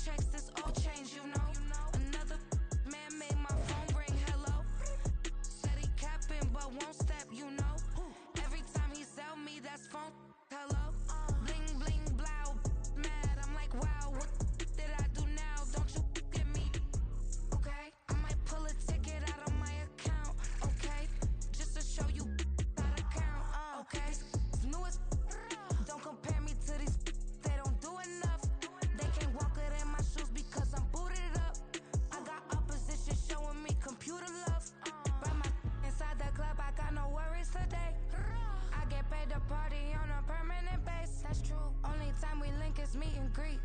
checks, this all change, you know. Another man made my phone ring, hello. Said he capping, but won't step, you know. Every time he sell me, that's phone, hello. Bling, bling, blow, mad. I'm like, wow, what did I do now? Don't you get me, okay? I might pull a ticket out of my account, okay? Just to show you how to count, okay? New as don't compare me to these. They don't do enough. They can't walk it in my shoes because I'm booted up. I got opposition showing me computer love. Buy my inside the club, I got no worries today. I get paid to party on a permanent base. That's true. Only time we link is meet and greet.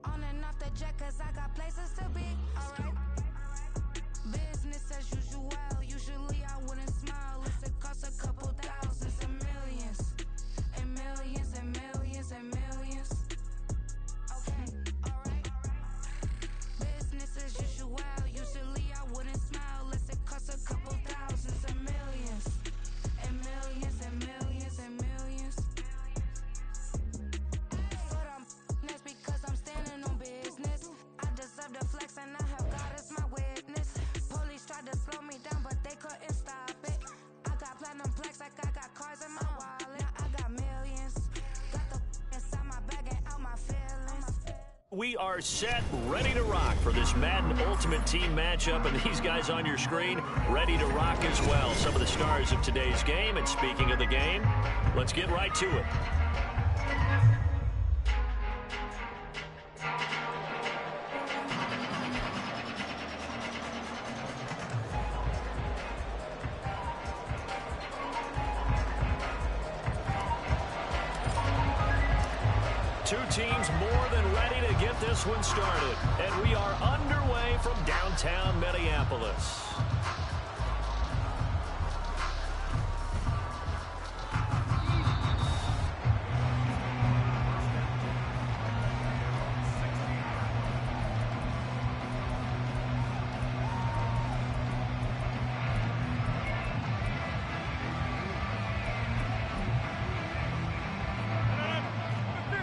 On and off the jet, cause I got places to be. Alright. Business as usual. Usually I wouldn't smile. It costs a couple thousands and millions. And millions and millions and millions. Okay, alright. Business as usual. Usually I wouldn't smile. It costs a couple thousands and millions. And millions and millions and millions. But that's because I'm standing on business. I deserve the flex and I have God as my witness. Police tried to slow me down, but they couldn't stop it. I got platinum plaques like I got cars in my wallet. Now I got millions. Got the inside my bag and out my feelings. We are set, ready to rock for this Madden Ultimate Team matchup, and these guys on your screen ready to rock as well. Some of the stars of today's game, and speaking of the game, let's get right to it. Two teams more than ready to get this one started. And we are underway from downtown Minneapolis.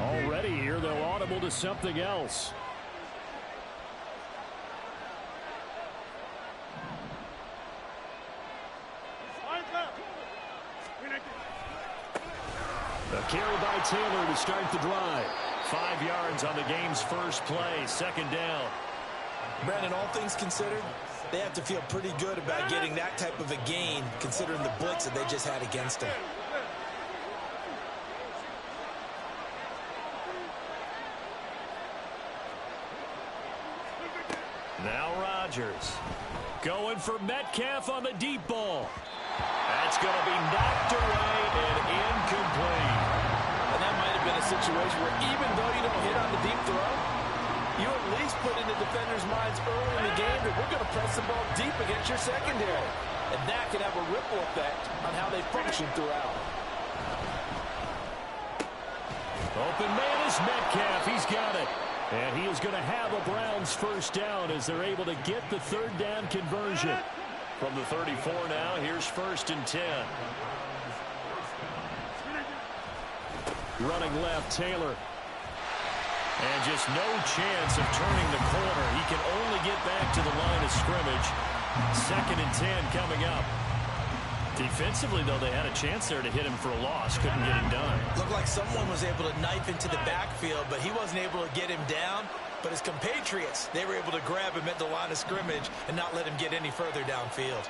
Already here, they'll audible to something else. A carry by Taylor to start the drive. 5 yards on the game's first play, second down. Brandon, all things considered, they have to feel pretty good about getting that type of a gain, considering the blitz that they just had against them. Now Rodgers going for Metcalf on the deep ball. That's going to be knocked away and incomplete. And that might have been a situation where even though you don't hit on the deep throw, you at least put in the defenders' minds early in the game that we're going to press the ball deep against your secondary. And that can have a ripple effect on how they function throughout. Open man is Metcalf. He's got it. And he is going to have a Browns first down as they're able to get the third down conversion. From the 34 now, here's 1st and 10. Running left, Taylor. And just no chance of turning the corner. He can only get back to the line of scrimmage. 2nd and 10 coming up. Defensively, though, they had a chance there to hit him for a loss. Couldn't get it done. Looked like someone was able to knife into the backfield, but he wasn't able to get him down. But his compatriots, they were able to grab him at the line of scrimmage and not let him get any further downfield.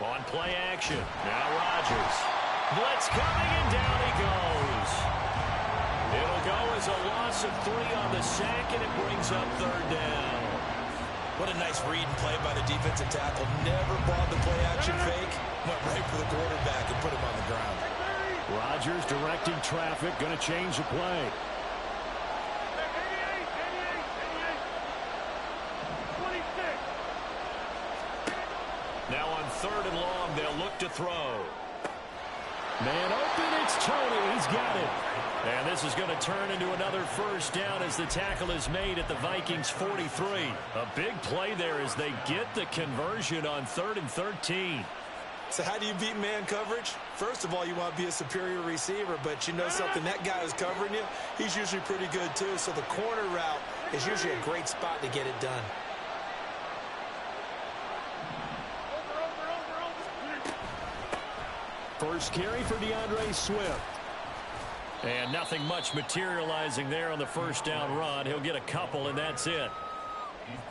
On play action. Now Rodgers. Blitz coming, and down he goes. It'll go as a loss of 3 on the sack, and it brings up 3rd down. What a nice read and play by the defensive tackle. Never bought the play-action fake. Went right for the quarterback and put him on the ground. Rodgers directing traffic. Going to change the play. Now on 3rd and long, they'll look to throw. Man open, it's Tony. He's got it. And this is going to turn into another first down as the tackle is made at the Vikings 43. A big play there as they get the conversion on 3rd and 13. So how do you beat man coverage? First of all, you want to be a superior receiver, but you know something, that guy who's covering you, he's usually pretty good too. So the corner route is usually a great spot to get it done. First carry for DeAndre Swift. And nothing much materializing there on the first down run. He'll get a couple, and that's it.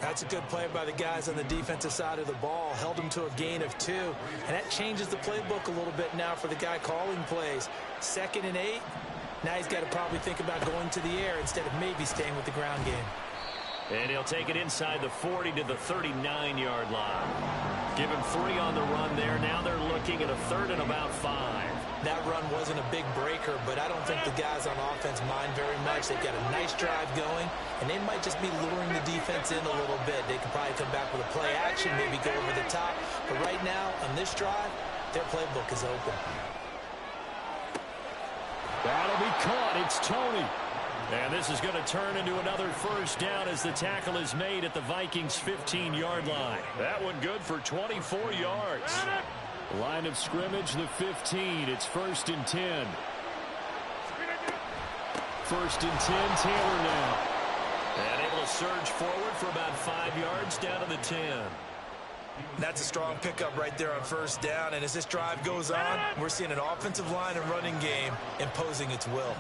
That's a good play by the guys on the defensive side of the ball. Held him to a gain of 2. And that changes the playbook a little bit now for the guy calling plays. 2nd and 8. Now he's got to probably think about going to the air instead of maybe staying with the ground game. And he'll take it inside the 40 to the 39-yard line. Give him 3 on the run there. Now they're looking at a 3rd and about 5. That run wasn't a big breaker, but I don't think the guys on offense mind very much. They've got a nice drive going, and they might just be luring the defense in a little bit. They could probably come back with a play action, maybe go over the top. But right now, on this drive, their playbook is open. That'll be caught. It's Tony. And this is going to turn into another first down as the tackle is made at the Vikings' 15-yard line. That one good for 24 yards. Line of scrimmage, the 15. It's 1st and 10. 1st and 10, Taylor now. And able to surge forward for about 5 yards down to the 10. That's a strong pickup right there on first down. And as this drive goes on, we're seeing an offensive line and running game imposing its will.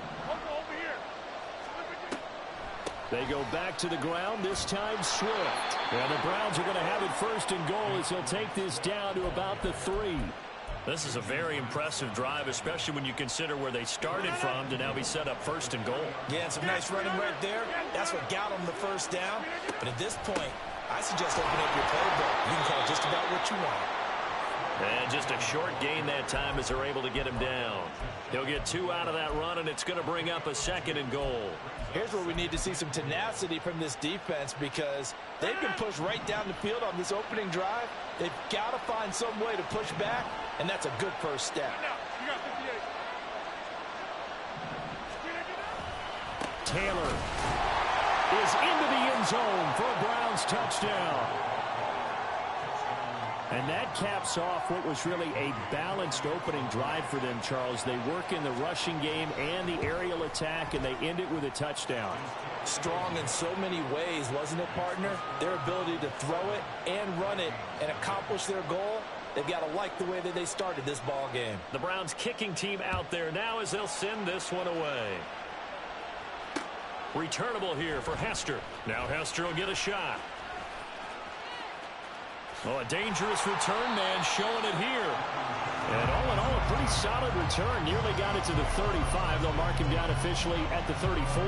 They go back to the ground, this time Swift. And the Browns are going to have it 1st and goal as he'll take this down to about the 3. This is a very impressive drive, especially when you consider where they started from to now be set up 1st and goal. Yeah, and some nice running right there. That's what got them the first down. But at this point, I suggest opening up your playbook. You can call just about what you want. And just a short gain that time as they're able to get him down. He'll get 2 out of that run, and it's going to bring up a 2nd and goal. Here's where we need to see some tenacity from this defense because they've been pushed right down the field on this opening drive. They've got to find some way to push back, and that's a good first step. Taylor is into the end zone for a Browns touchdown. And that caps off what was really a balanced opening drive for them, Charles. They work in the rushing game and the aerial attack, and they end it with a touchdown. Strong in so many ways, wasn't it, partner? Their ability to throw it and run it and accomplish their goal, they've got to like the way that they started this ball game. The Browns kicking team out there now as they'll send this one away. Returnable here for Hester. Now Hester will get a shot. Oh, a dangerous return man showing it here. And all in all, a pretty solid return. Nearly got it to the 35. They'll mark him down officially at the 34.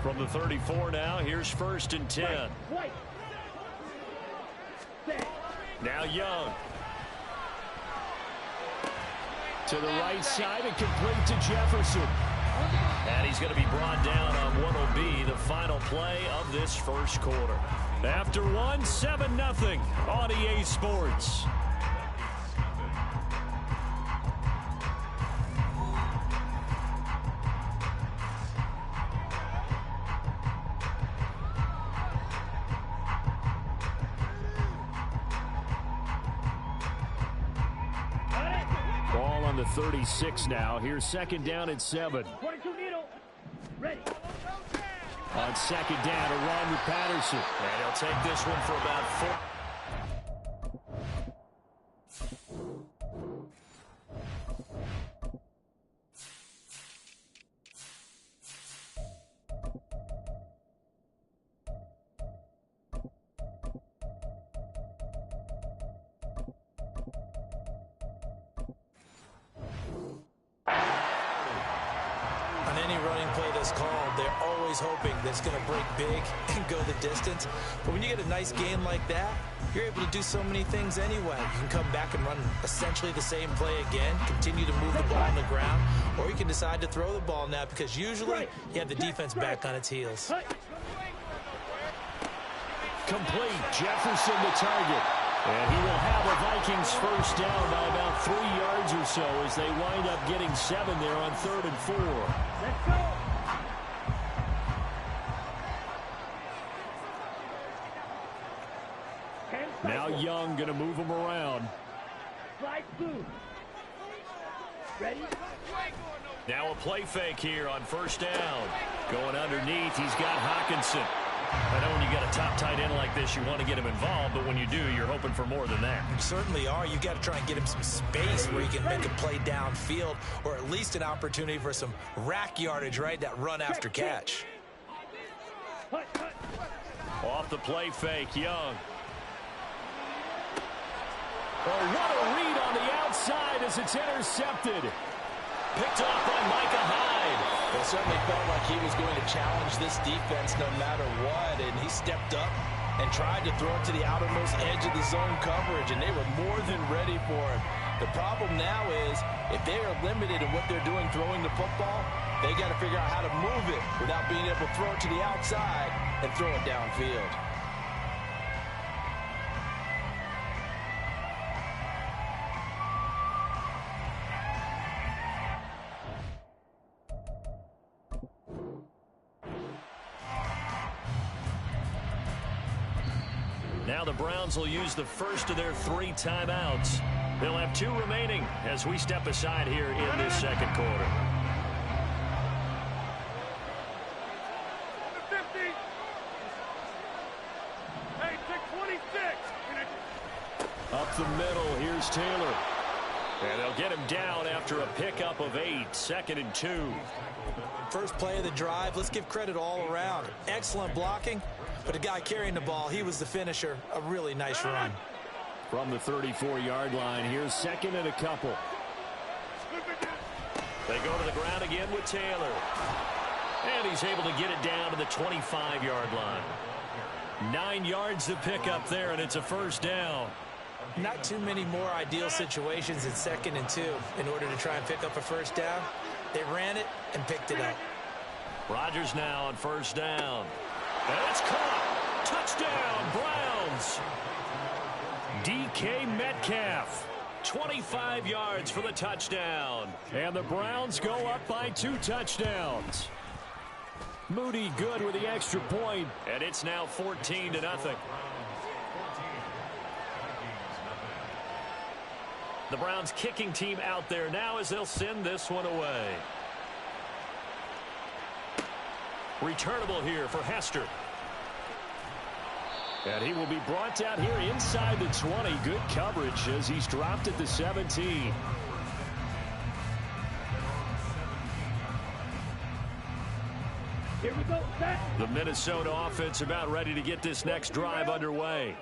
From the 34 now, here's 1st and 10. Now Young. To the right side and complete to Jefferson. And he's going to be brought down on what will be the final play of this first quarter. After 7-0 on EA Sports. The 36 now. Here's 2nd down and 7. 22 needle. Ready. On 2nd down, a run with Patterson. And he'll take this one for about 4. Hoping that's going to break big and go the distance. But when you get a nice gain like that, you're able to do so many things anyway. You can come back and run essentially the same play again, continue to move the ball on the ground, or you can decide to throw the ball now because usually you have the defense back on its heels. Complete. Jefferson the target. And he will have a Vikings first down by about 3 yards or so as they wind up getting 7 there on 3rd and 4. Let's go. Now Young going to move him around. Slide through. Ready? Now a play fake here on first down. Going underneath, he's got Hockenson. I know when you got a top tight end like this, you want to get him involved, but when you do, you're hoping for more than that. You certainly are. You got to try and get him some space where he can make a play downfield, or at least an opportunity for some rack yardage, right? That run after catch. Off the play fake, Young. Oh, what a read on the outside as it's intercepted. Picked off by Micah Hyde. It certainly felt like he was going to challenge this defense no matter what, and he stepped up and tried to throw it to the outermost edge of the zone coverage, and they were more than ready for him. The problem now is if they are limited in what they're doing throwing the football, they got to figure out how to move it without being able to throw it to the outside and throw it downfield. Now the Browns will use the first of their 3 timeouts. They'll have 2 remaining as we step aside here in this second quarter. Up the middle, here's Taylor. And they'll get him down after a pickup of 8, 2nd and 2. First play of the drive, let's give credit all around. Excellent blocking, but the guy carrying the ball, he was the finisher. A really nice run. From the 34-yard line, here's 2nd and a couple. They go to the ground again with Taylor. And he's able to get it down to the 25-yard line. 9 yards to pick up there, and it's a first down. Not too many more ideal situations in 2nd and 2 in order to try and pick up a first down. They ran it and picked it up. Rodgers now on first down. And it's caught. Touchdown, Browns. DK Metcalf. 25 yards for the touchdown. And the Browns go up by 2 touchdowns. Moody good with the extra point. And it's now 14-0. The Browns kicking team out there now as they'll send this one away. Returnable here for Hester. And he will be brought down here inside the 20. Good coverage as he's dropped at the 17. Here we go. Set. The Minnesota offense about ready to get this next drive underway.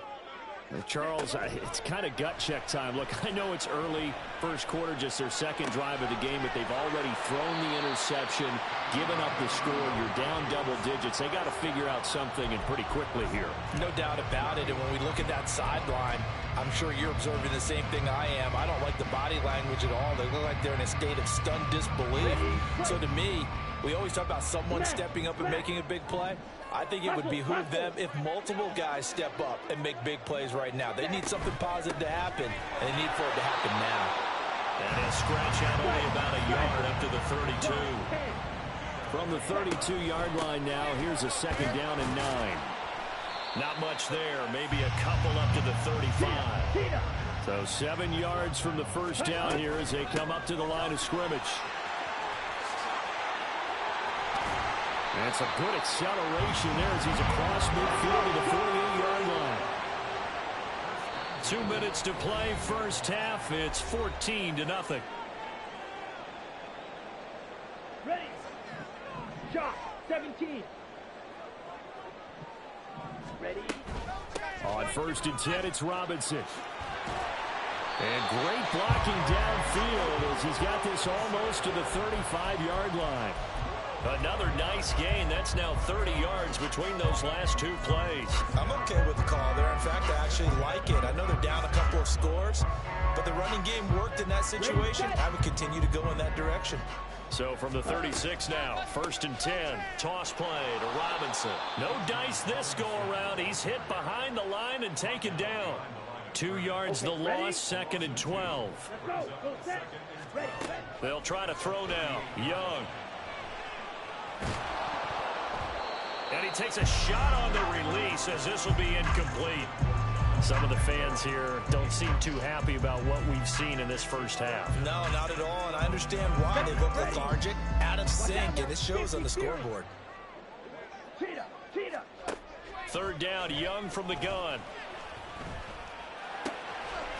Charles, it's kind of gut check time. Look, I know it's early, first quarter, just their 2nd drive of the game, but they've already thrown the interception, given up the score. You're down double digits. They got to figure out something, and pretty quickly here. No doubt about it, and when we look at that sideline, I'm sure you're observing the same thing I am. I don't like the body language at all. They look like they're in a state of stunned disbelief. So to me, we always talk about someone stepping up and making a big play. I think it would behoove them if multiple guys step up and make big plays right now. They need something positive to happen, and they need for it to happen now. And he'll scratch out only about a yard up to the 32. From the 32-yard line now, here's a 2nd down and 9. Not much there, maybe a couple up to the 35. So 7 yards from the first down here as they come up to the line of scrimmage. And it's a good acceleration there as he's across midfield to the 48-yard line. 2 minutes to play, first half. It's 14-0. Ready. Shot. 17. Ready. On 1st and 10, it's Robinson. And great blocking downfield as he's got this almost to the 35-yard line. Another nice gain. That's now 30 yards between those last 2 plays. I'm okay with the call there. In fact, I actually like it. I know they're down a couple of scores, but the running game worked in that situation. I would continue to go in that direction. So from the 36 now, 1st and 10, toss play to Robinson. No dice this go around. He's hit behind the line and taken down. 2 yards the loss, 2nd and 12. Let's go. Go set. Ready. They'll try to throw now. Young. And he takes a shot on the release as this will be incomplete. Some of the fans here don't seem too happy about what we've seen in this first half. No, not at all, and I understand why. They look lethargic, out of sync, and it shows on the scoreboard. Cheetah. Cheetah. 3rd down, Young from the gun.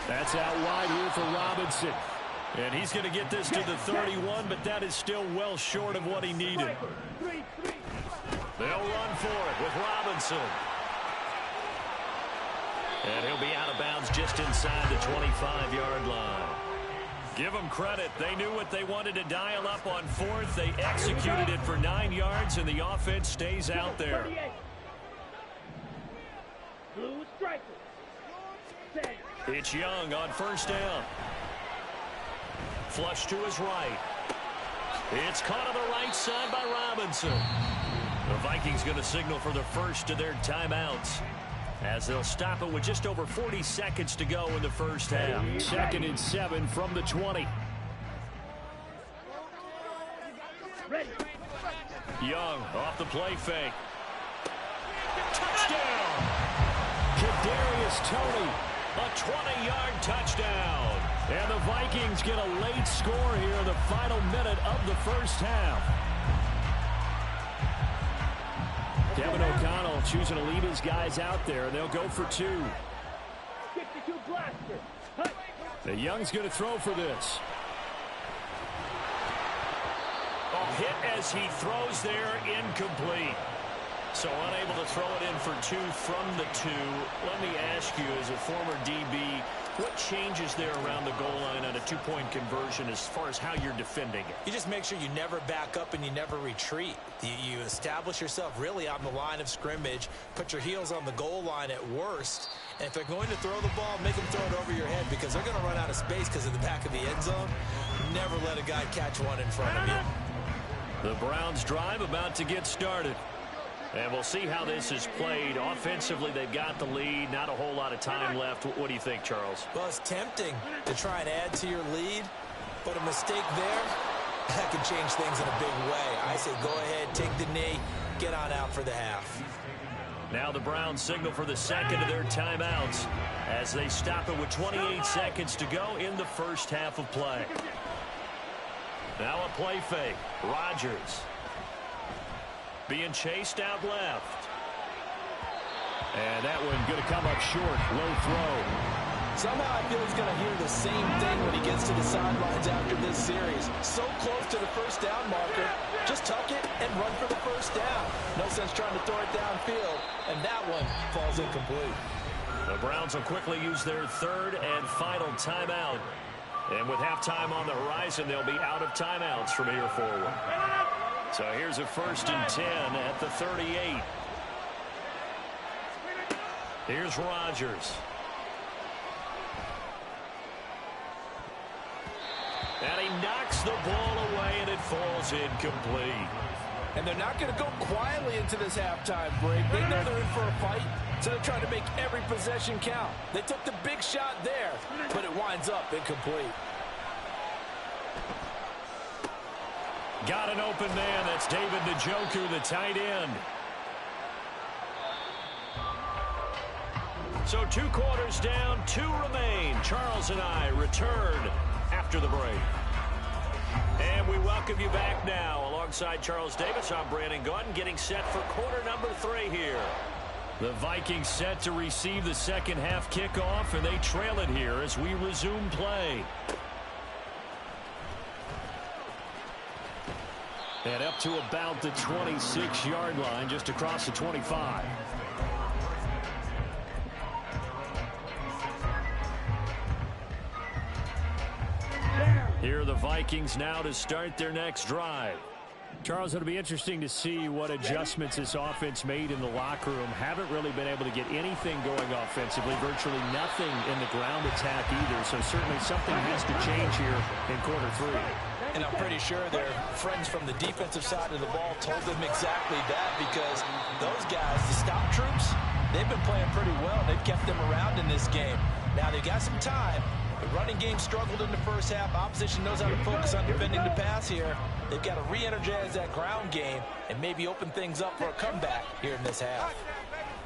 That's out wide here for Robinson. And he's going to get this to the 31, but that is still well short of what he needed. 3-3. They'll run for it with Robinson. And he'll be out of bounds just inside the 25-yard line. Give them credit. They knew what they wanted to dial up on 4th. They executed it for 9 yards, and the offense stays out there. 38. Blue striker. Set. It's Young on 1st down. Flush to his right. It's caught on the right side by Robinson. The Vikings going to signal for the first of their timeouts, as they'll stop it with just over 40 seconds to go in the first half. 2nd and 7 from the 20. Ready. Young off the play fake. Touchdown! Kadarius Toney. A 20-yard touchdown. And the Vikings get a late score here in the final minute of the first half. Kevin O'Connell choosing to leave his guys out there. They'll go for 2. 62 blaster. Hut. The Young's going to throw for this. A hit as he throws there, incomplete. So unable to throw it in for 2 from the 2. Let me ask you, as a former DB, what changes there around the goal line on a 2-point conversion as far as how you're defending it? You just make sure you never back up and you never retreat. You establish yourself really on the line of scrimmage, put your heels on the goal line at worst, and if they're going to throw the ball, make them throw it over your head, because they're going to run out of space because of the back of the end zone. Never let a guy catch one in front of you. The Browns drive about to get started. And we'll see how this is played. Offensively, they've got the lead. Not a whole lot of time left. What do you think, Charles? Well, it's tempting to try and add to your lead, but a mistake there, that can change things in a big way. I say go ahead, take the knee, get on out for the half. Now the Browns signal for the second of their timeouts as they stop it with 28 seconds to go in the first half of play. Now a play fake. Rodgers being chased out left. And that one going to come up short. Low throw. Somehow I feel he's going to hear the same thing when he gets to the sidelines after this series. So close to the first down marker. Just tuck it and run for the first down. No sense trying to throw it downfield. And that one falls incomplete. The Browns will quickly use their 3rd and final timeout. And with halftime on the horizon, they'll be out of timeouts from here forward. So here's a 1st and 10 at the 38. Here's Rodgers. And he knocks the ball away, and it falls incomplete. And they're not going to go quietly into this halftime break. They know they're in for a fight, so they're trying to make every possession count. They took the big shot there, but it winds up incomplete. Got an open man. That's David Njoku, the tight end. So 2 quarters down, 2 remain. Charles and I return after the break. And we welcome you back now. Alongside Charles Davis, I'm Brandon Gaudin, getting set for quarter number 3 here. The Vikings set to receive the second half kickoff, and they trail it here as we resume play. And up to about the 26-yard line, just across the 25. Here are the Vikings now to start their next drive. Charles, it'll be interesting to see what adjustments this offense made in the locker room. Haven't really been able to get anything going offensively, virtually nothing in the ground attack either. So certainly something has to change here in quarter 3. And I'm pretty sure their friends from the defensive side of the ball told them exactly that, because those guys, the stop troops, they've been playing pretty well. They've kept them around in this game. Now, they got some time. The running game struggled in the first half. Opposition knows how to focus on defending the pass here. They've got to re-energize that ground game and maybe open things up for a comeback here in this half.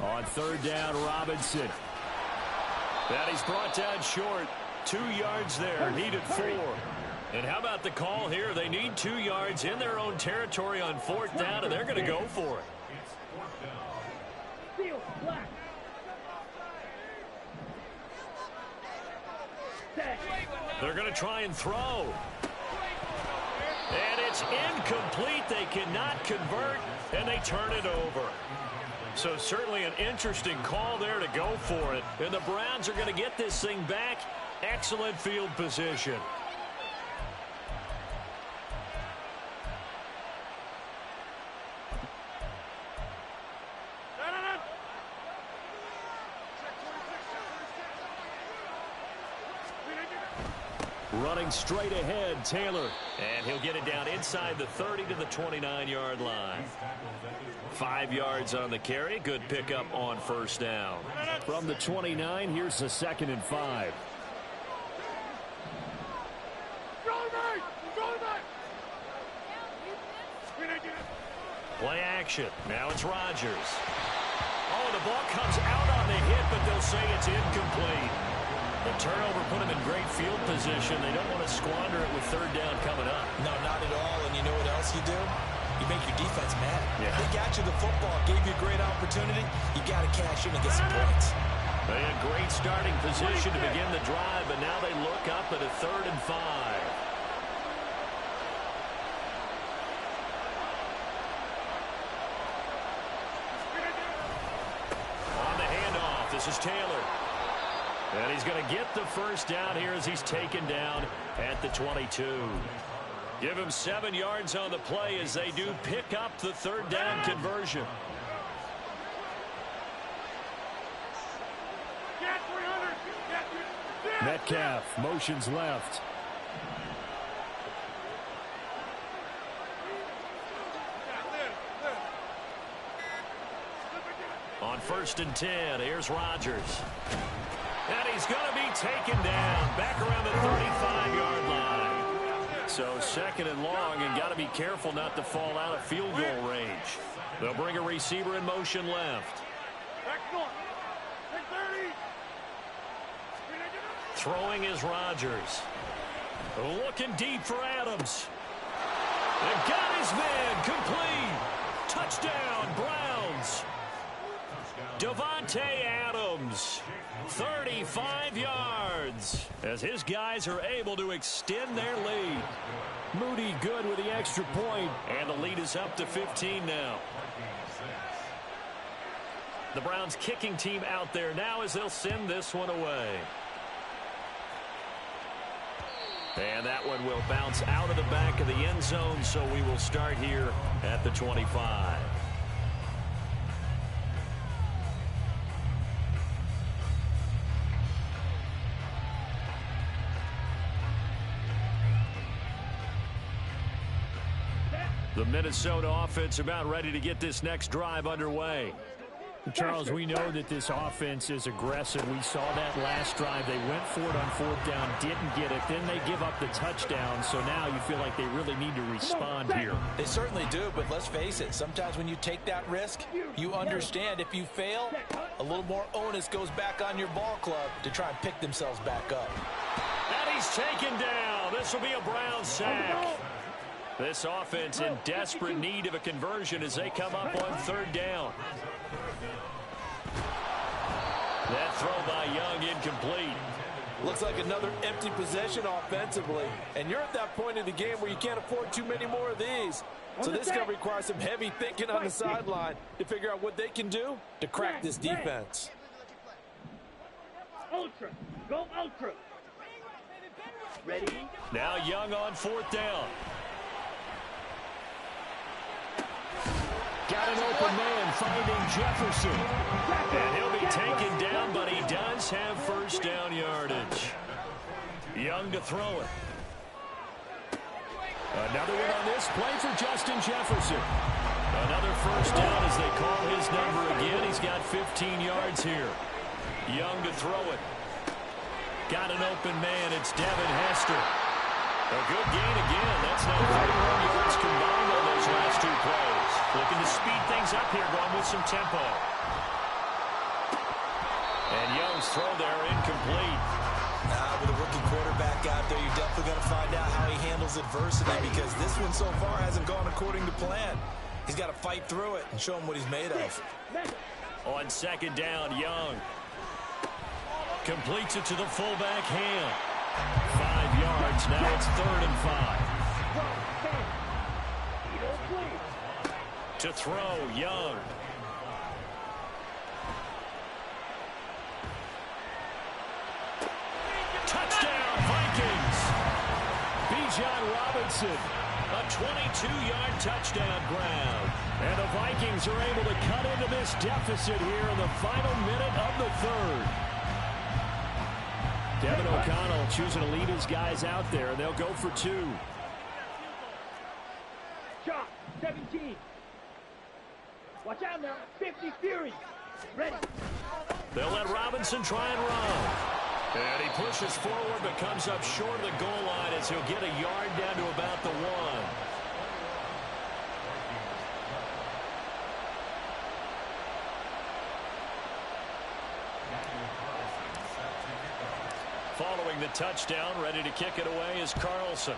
On third down, Robinson. And he's brought down short. 2 yards there, needed 4. And how about the call here? They need 2 yards in their own territory on fourth down, and they're going to go for it. Field, black. Set. They're going to try and throw. And it's incomplete. They cannot convert, and they turn it over. So certainly an interesting call there to go for it. And the Browns are going to get this thing back. Excellent field position. Running straight ahead, Taylor. And he'll get it down inside the 30 to the 29-yard line. 5 yards on the carry. Good pickup on first down. From the 29, here's the 2nd and 5. Play action. Now it's Rodgers. Oh, the ball comes out on the hit, but they'll say it's incomplete. The turnover put them in great field position. They don't want to squander it with third down coming up. No, not at all. And you know what else you do? You make your defense mad. Yeah. They got you the football, gave you a great opportunity. You got to cash in and get some points. They had great starting position to begin the drive, but now they look up at a 3rd and 5. On the handoff, this is Taylor. And he's going to get the first down here as he's taken down at the 22. Give him 7 yards on the play as they do pick up the third down conversion. Metcalf motions left. On 1st and 10, here's Rodgers. And he's going to be taken down back around the 35-yard line. So 2nd and long, and got to be careful not to fall out of field goal range. They'll bring a receiver in motion left. Throwing is Rodgers. Looking deep for Adams. And got his man complete. Touchdown, Browns. Davante Adams, 35 yards, as his guys are able to extend their lead. Moody good with the extra point, and the lead is up to 15 now. The Browns kicking team out there now as they'll send this one away. And that one will bounce out of the back of the end zone, so we will start here at the 25. The Minnesota offense about ready to get this next drive underway. Charles, we know that this offense is aggressive. We saw that last drive. They went for it on fourth down, didn't get it. Then they give up the touchdown. So now you feel like they really need to respond here. They certainly do, but let's face it. Sometimes when you take that risk, you understand if you fail, a little more onus goes back on your ball club to try and pick themselves back up. And he's taken down. This will be a Brown sack. This offense in desperate need of a conversion as they come up on third down. That throw by Young incomplete. Looks like another empty possession offensively. And you're at that point in the game where you can't afford too many more of these. So this is going to require some heavy thinking on the sideline to figure out what they can do to crack this defense. Ultra. Go ultra. Ready? Now Young on fourth down. Got an open man finding Jefferson. And he'll be taken down, but he does have first down yardage. Young to throw it. Another one on this play for Justin Jefferson. Another first down as they call his number again. He's got 15 yards here. Young to throw it. Got an open man. It's Devin Hester. A good gain again. That's now 31 yards combined on those last two plays. Looking to speed things up here, going with some tempo. And Young's throw there incomplete. With a rookie quarterback out there, you're definitely going to find out how he handles adversity, because this one so far hasn't gone according to plan. He's got to fight through it and show him what he's made of. On second down, Young completes it to the fullback hand. 5 yards. Now it's 3rd and 5. To throw, Young. Touchdown, Vikings. Bijan Robinson, a 22-yard touchdown grab. And the Vikings are able to cut into this deficit here in the final minute of the 3rd. Devin O'Connell choosing to lead his guys out there, and they'll go for 2. Shot, 17. Watch out now, 50 Fury. Ready. They'll let Robinson try and run. And he pushes forward but comes up short of the goal line as he'll get a yard down to about the 1. Following the touchdown, ready to kick it away is Carlson.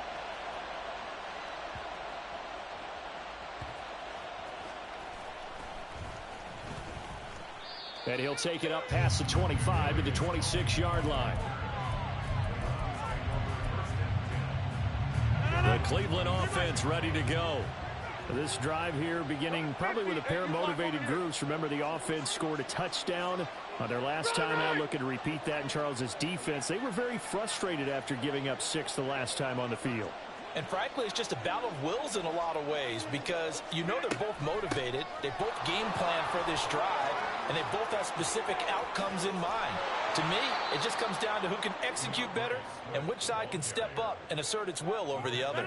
And he'll take it up past the 25 to the 26-yard line. The Cleveland offense ready to go. This drive here beginning probably with a pair of motivated groups. Remember, the offense scored a touchdown on their last time out. Looking to repeat that in Charles's defense. They were very frustrated after giving up 6 the last time on the field. And frankly, it's just a battle of wills in a lot of ways, because you know they're both motivated. They both game plan for this drive, and they both have specific outcomes in mind. To me, it just comes down to who can execute better and which side can step up and assert its will over the other.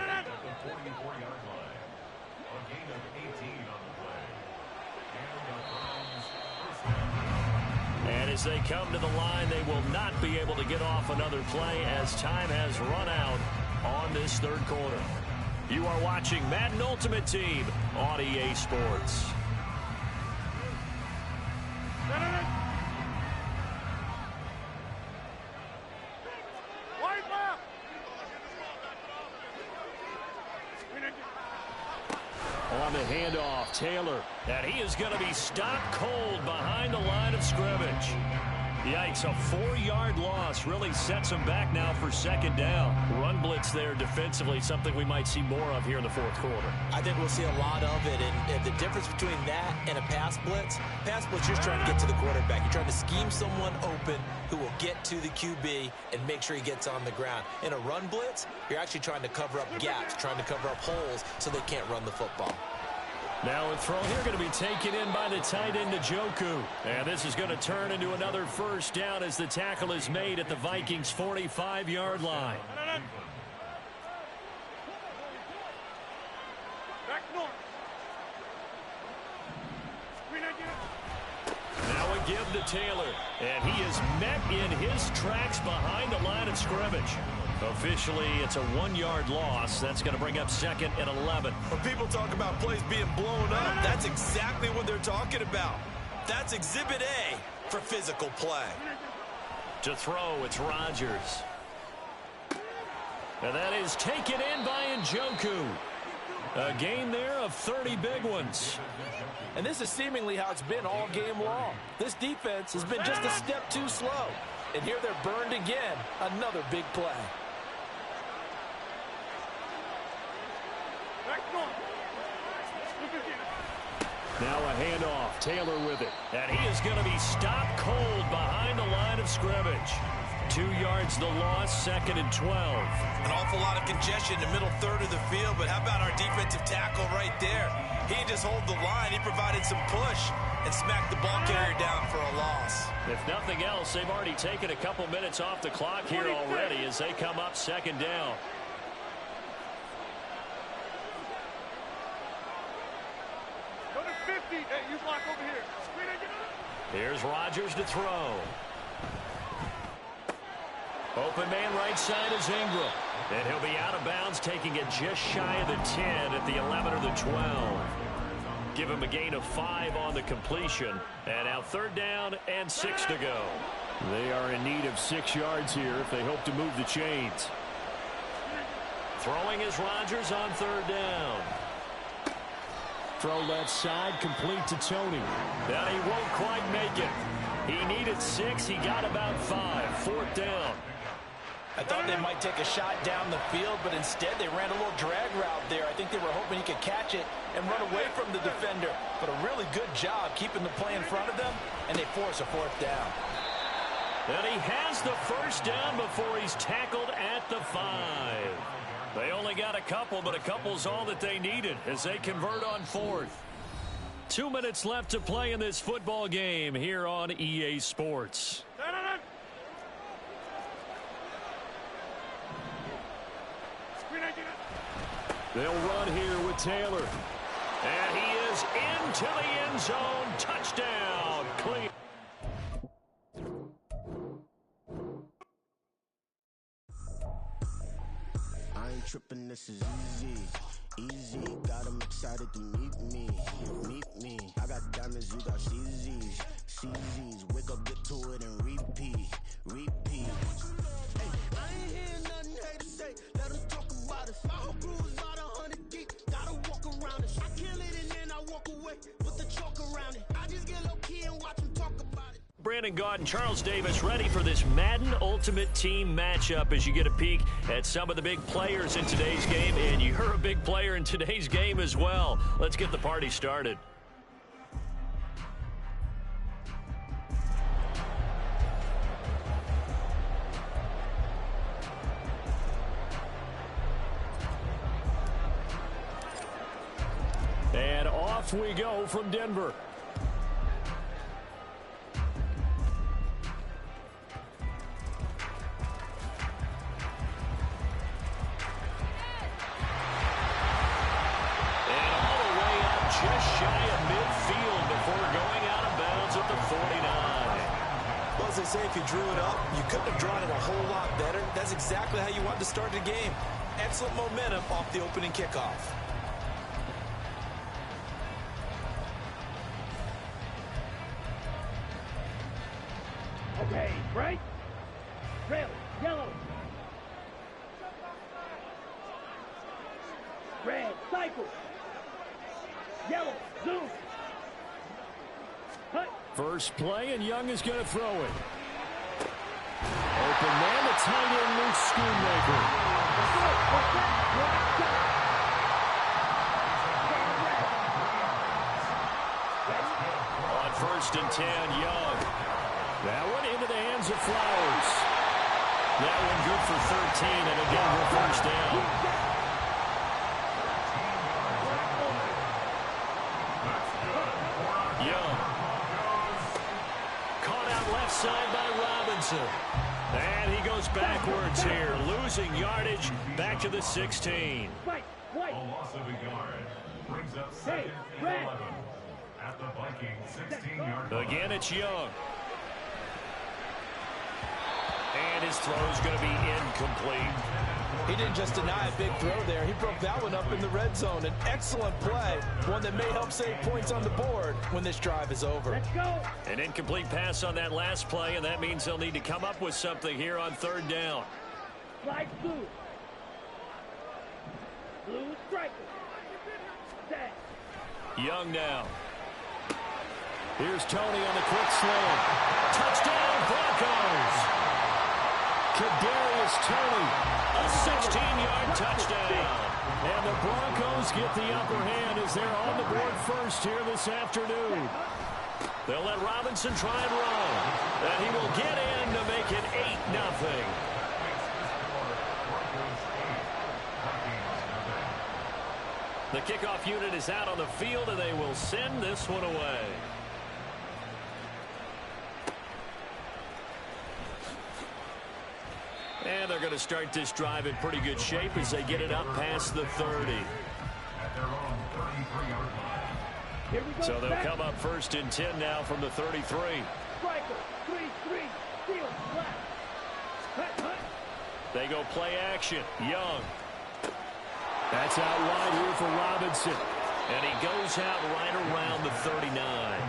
And as they come to the line, they will not be able to get off another play as time has run out on this 3rd quarter. You are watching Madden Ultimate Team on EA Sports. On the handoff, Taylor. And he is going to be stopped cold behind the line of scrimmage. Yikes, a 4-yard loss really sets him back now for 2nd down. Run blitz there defensively, something we might see more of here in the 4th quarter. I think we'll see a lot of it, and the difference between that and a pass blitz, you're just trying to get to the quarterback. You're trying to scheme someone open who will get to the QB and make sure he gets on the ground. In a run blitz, you're actually trying to cover up gaps, trying to cover up holes so they can't run the football. Now a throw here going to be taken in by the tight end Njoku. And this is going to turn into another 1st down as the tackle is made at the Vikings' 45-yard line. Now a give to Taylor. And he is met in his tracks behind the line of scrimmage. Officially, it's a 1-yard loss. That's going to bring up 2nd and 11. When people talk about plays being blown up, that's exactly what they're talking about. That's Exhibit A for physical play. To throw, it's Rodgers. And that is taken in by Njoku. A gain there of 30 big ones. And this is seemingly how it's been all game long. This defense has been just a step too slow. And here they're burned again. Another big play. Now a handoff. Taylor with it. And he is going to be stopped cold behind the line of scrimmage. 2 yards the loss, 2nd and 12. An awful lot of congestion in the middle 3rd of the field, but how about our defensive tackle right there? He just hold the line. He provided some push and smacked the ball carrier down for a loss. If nothing else, they've already taken a couple minutes off the clock here already as they come up 2nd down. Hey, you block over here. Here's Rodgers to throw. Open man right side is Ingram. And he'll be out of bounds, taking it just shy of the 10 at the 11 or the 12. Give him a gain of 5 on the completion. And now 3rd down and 6 to go. They are in need of 6 yards here if they hope to move the chains. Throwing is Rodgers on 3rd down. Throw left side, complete to Tony. Now he won't quite make it. He needed 6. He got about 5. 4th down. I thought they might take a shot down the field, but instead they ran a little drag route there. I think they were hoping he could catch it and run away from the defender. But a really good job keeping the play in front of them, and they force a 4th down. And he has the 1st down before he's tackled at the 5. They only got a couple, but a couple's all that they needed as they convert on 4th. 2 minutes left to play in this football game here on EA Sports. They'll run here with Taylor. And he is into the end zone. Touchdown. Clean. I ain't tripping, this is easy. Easy, got them excited to meet me. Meet me. I got diamonds, you got CZs. CZs, wake up, get to it, and repeat. Repeat. Hey, I ain't hearing nothing hate to say. Let them talk about us. My whole crew is about 100 deep. Gotta walk around it. I kill it and then I walk away. Put the chalk around it. I just get low key and watch them talk about it. Brandon Gaudin and Charles Davis ready for this Madden Ultimate Team matchup as you get a peek at some of the big players in today's game. And you're a big player in today's game as well. Let's get the party started. And off we go from Denver. Just shy of midfield before going out of bounds at the 49. Well, as they say, if you drew it up, you couldn't have drawn it a whole lot better. That's exactly how you wanted to start the game. Excellent momentum off the opening kickoff. Okay, right? Red, yellow. Red, cycle. Yellow, zoom. Hut. First play, and Young is going to throw it. Open man, the tight end, Luke Schoonmaker. On 1st and 10, Young. That one into the hands of Flowers. That one good for 13, and again, we're 1st down. Side by Robinson. And he goes backwards here, losing yardage back to the 16. White. A loss of a yard brings up 2nd and 11 at the Viking 16-yard line. Again, it's Young. And his throw is going to be incomplete. He didn't just deny a big throw there. He broke that one up in the red zone. An excellent play, one that may help save points on the board when this drive is over. Let's go. An incomplete pass on that last play, and that means they'll need to come up with something here on 3rd down. Slide blue. Blue striker. Set. Young now. Here's Tony on the quick slant. Touchdown, Broncos. Kadarius Toney. A 16-yard touchdown. And the Broncos get the upper hand as they're on the board first here this afternoon. They'll let Robinson try and run. And he will get in to make it 8-0. The kickoff unit is out on the field, and they will send this one away. And they're going to start this drive in pretty good shape as they get it up past the 30. At their own 33-yard line. Here we go. So they'll come up 1st and 10 now from the 33. Striker. 3-3. Field left. They go play action. Young. That's out wide here for Robinson. And he goes out right around the 39.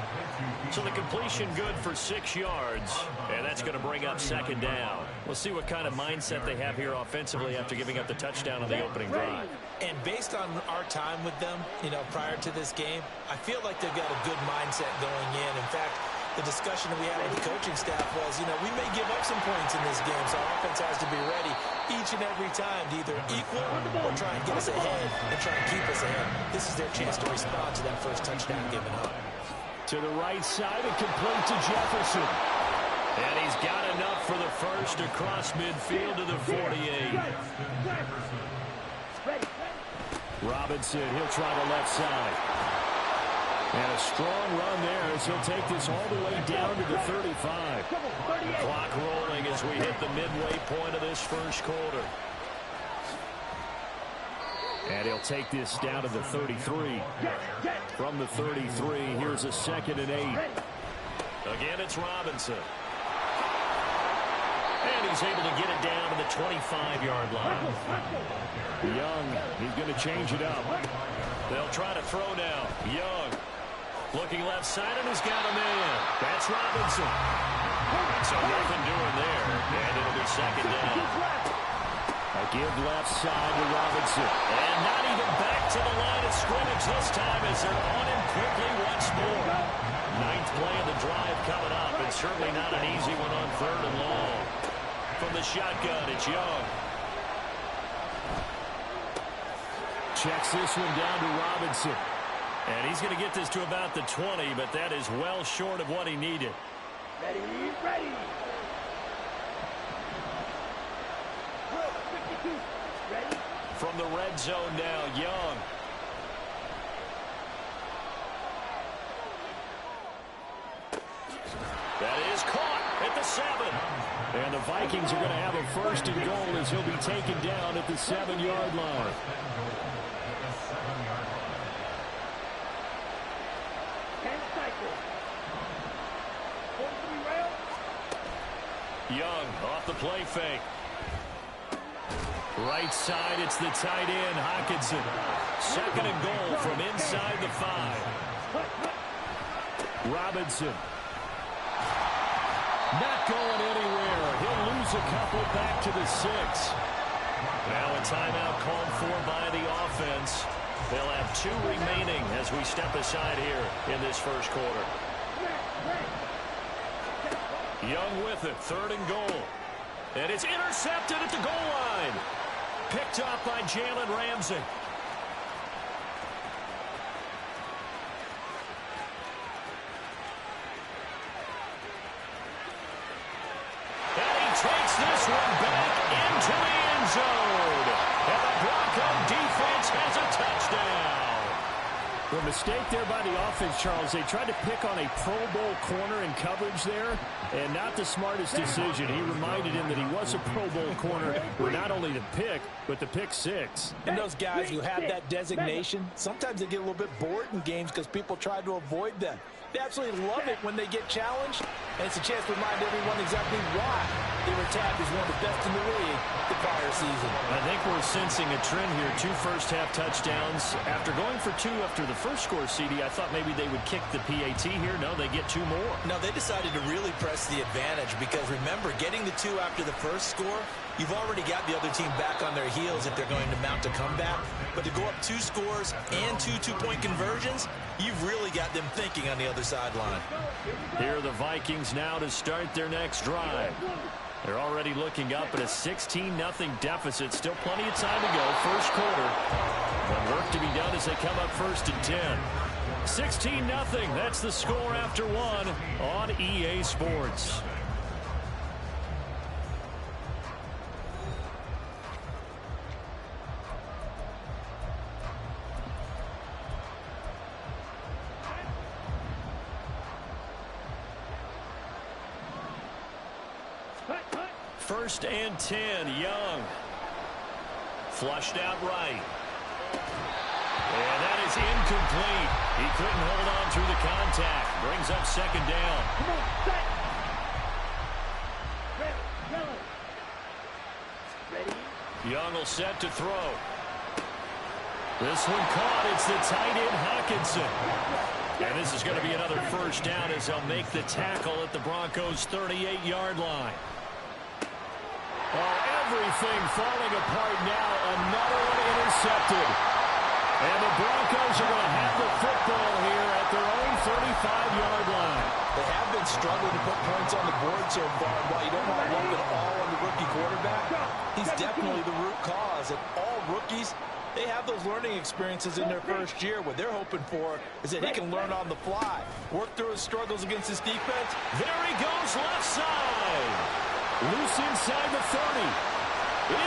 So the completion good for 6 yards. And that's going to bring up second down. We'll see what kind of mindset they have here offensively after giving up the touchdown on the opening drive. And based on our time with them, prior to this game, I feel like they've got a good mindset going in. In fact, the discussion that we had with the coaching staff was, we may give up some points in this game, so our offense has to be ready each and every time to either equal or try and get us ahead and try and keep us ahead. This is their chance to respond to that first touchdown given up. To the right side and complete to Jefferson. And he's got enough for the first across midfield to the 48. Robinson, he'll try the left side. And a strong run there as he'll take this all the way down to the 35. Clock rolling as we hit the midway point of this first quarter. And he'll take this down to the 33. From the 33, here's a 2nd and 8. Again, it's Robinson. And he's able to get it down to the 25-yard line. Young, he's going to change it up. They'll try to throw now. Young. Looking left side, and he's got a man. That's Robinson. So nothing doing there, and it'll be second down. A give left side to Robinson. And not even back to the line of scrimmage this time as they're on him quickly once more. 9th play of the drive coming up, and certainly not an easy one on 3rd and long. From the shotgun, it's Young. Checks this one down to Robinson. And he's going to get this to about the 20, but that is well short of what he needed. Ready. Ready. From the red zone now, Young. That is caught at the 7. And the Vikings are going to have a 1st and goal as he'll be taken down at the 7-yard line. Young off the play fake. Right side, it's the tight end, Hockenson. 2nd and goal from inside the 5. Robinson. Not going anywhere. He'll lose a couple back to the 6. Now a timeout called for by the offense. They'll have 2 remaining as we step aside here in this first quarter. Young with it, 3rd and goal. And it's intercepted at the goal line. Picked up by Jalen Ramsey. And he takes this one back into the end zone. And the Bronco defense has a touchdown. The mistake there by the offense, Charles. They tried to pick on a Pro Bowl corner in coverage there, and not the smartest decision. He reminded him that he was a Pro Bowl corner with not only the pick, but the pick 6. And those guys who have that designation, sometimes they get a little bit bored in games because people try to avoid them. They absolutely love it when they get challenged, and it's a chance to remind everyone exactly why they were tagged as one of the best in the league the prior season. I think we're sensing a trend here. 2 first-half touchdowns. After going for 2 after the first score, CD, I thought maybe they would kick the PAT here. No, they get 2 more. No, they decided to really press the advantage because, remember, getting the 2 after the first score, you've already got the other team back on their heels if they're going to mount a comeback. But to go up 2 scores and 2 two-point conversions, you've really got them thinking on the other sideline. Here are the Vikings now to start their next drive. They're already looking up at a 16-0 deficit. Still plenty of time to go. First quarter. But work to be done as they come up 1st and 10. 16-0. That's the score after 1 on EA Sports. First and 10, Young. Flushed out right. And that is incomplete. He couldn't hold on through the contact. Brings up 2nd down. Come on, set. Ready, yellow. Young will set to throw. This one caught. It's the tight end, Hockenson. And this is going to be another first down as they'll make the tackle at the Broncos' 38-yard line. Oh, everything falling apart now. Another one intercepted. And the Broncos are going to have the football here at their own 35-yard line. They have been struggling to put points on the board so far. And while you don't want to lump it all on the rookie quarterback, he's definitely the root cause. And all rookies, they have those learning experiences in their first year. What they're hoping for is that he can learn on the fly, work through his struggles against his defense. There he goes, left side. Loose inside the 30.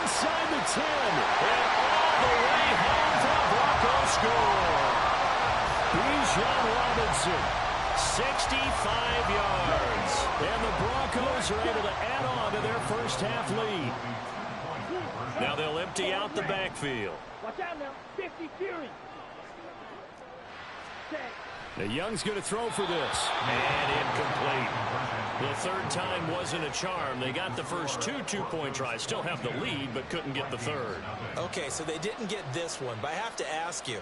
Inside the 10. And all the way home for a Broncos score. Bijan Robinson, 65 yards. And the Broncos are able to add on to their first half lead. Now they'll empty out the backfield. Watch out now. 50 Fury. The Young's going to throw for this. And incomplete. The third time wasn't a charm. They got the first two-point tries. Still have the lead, but couldn't get the third. Okay, so they didn't get this one, but I have to ask you,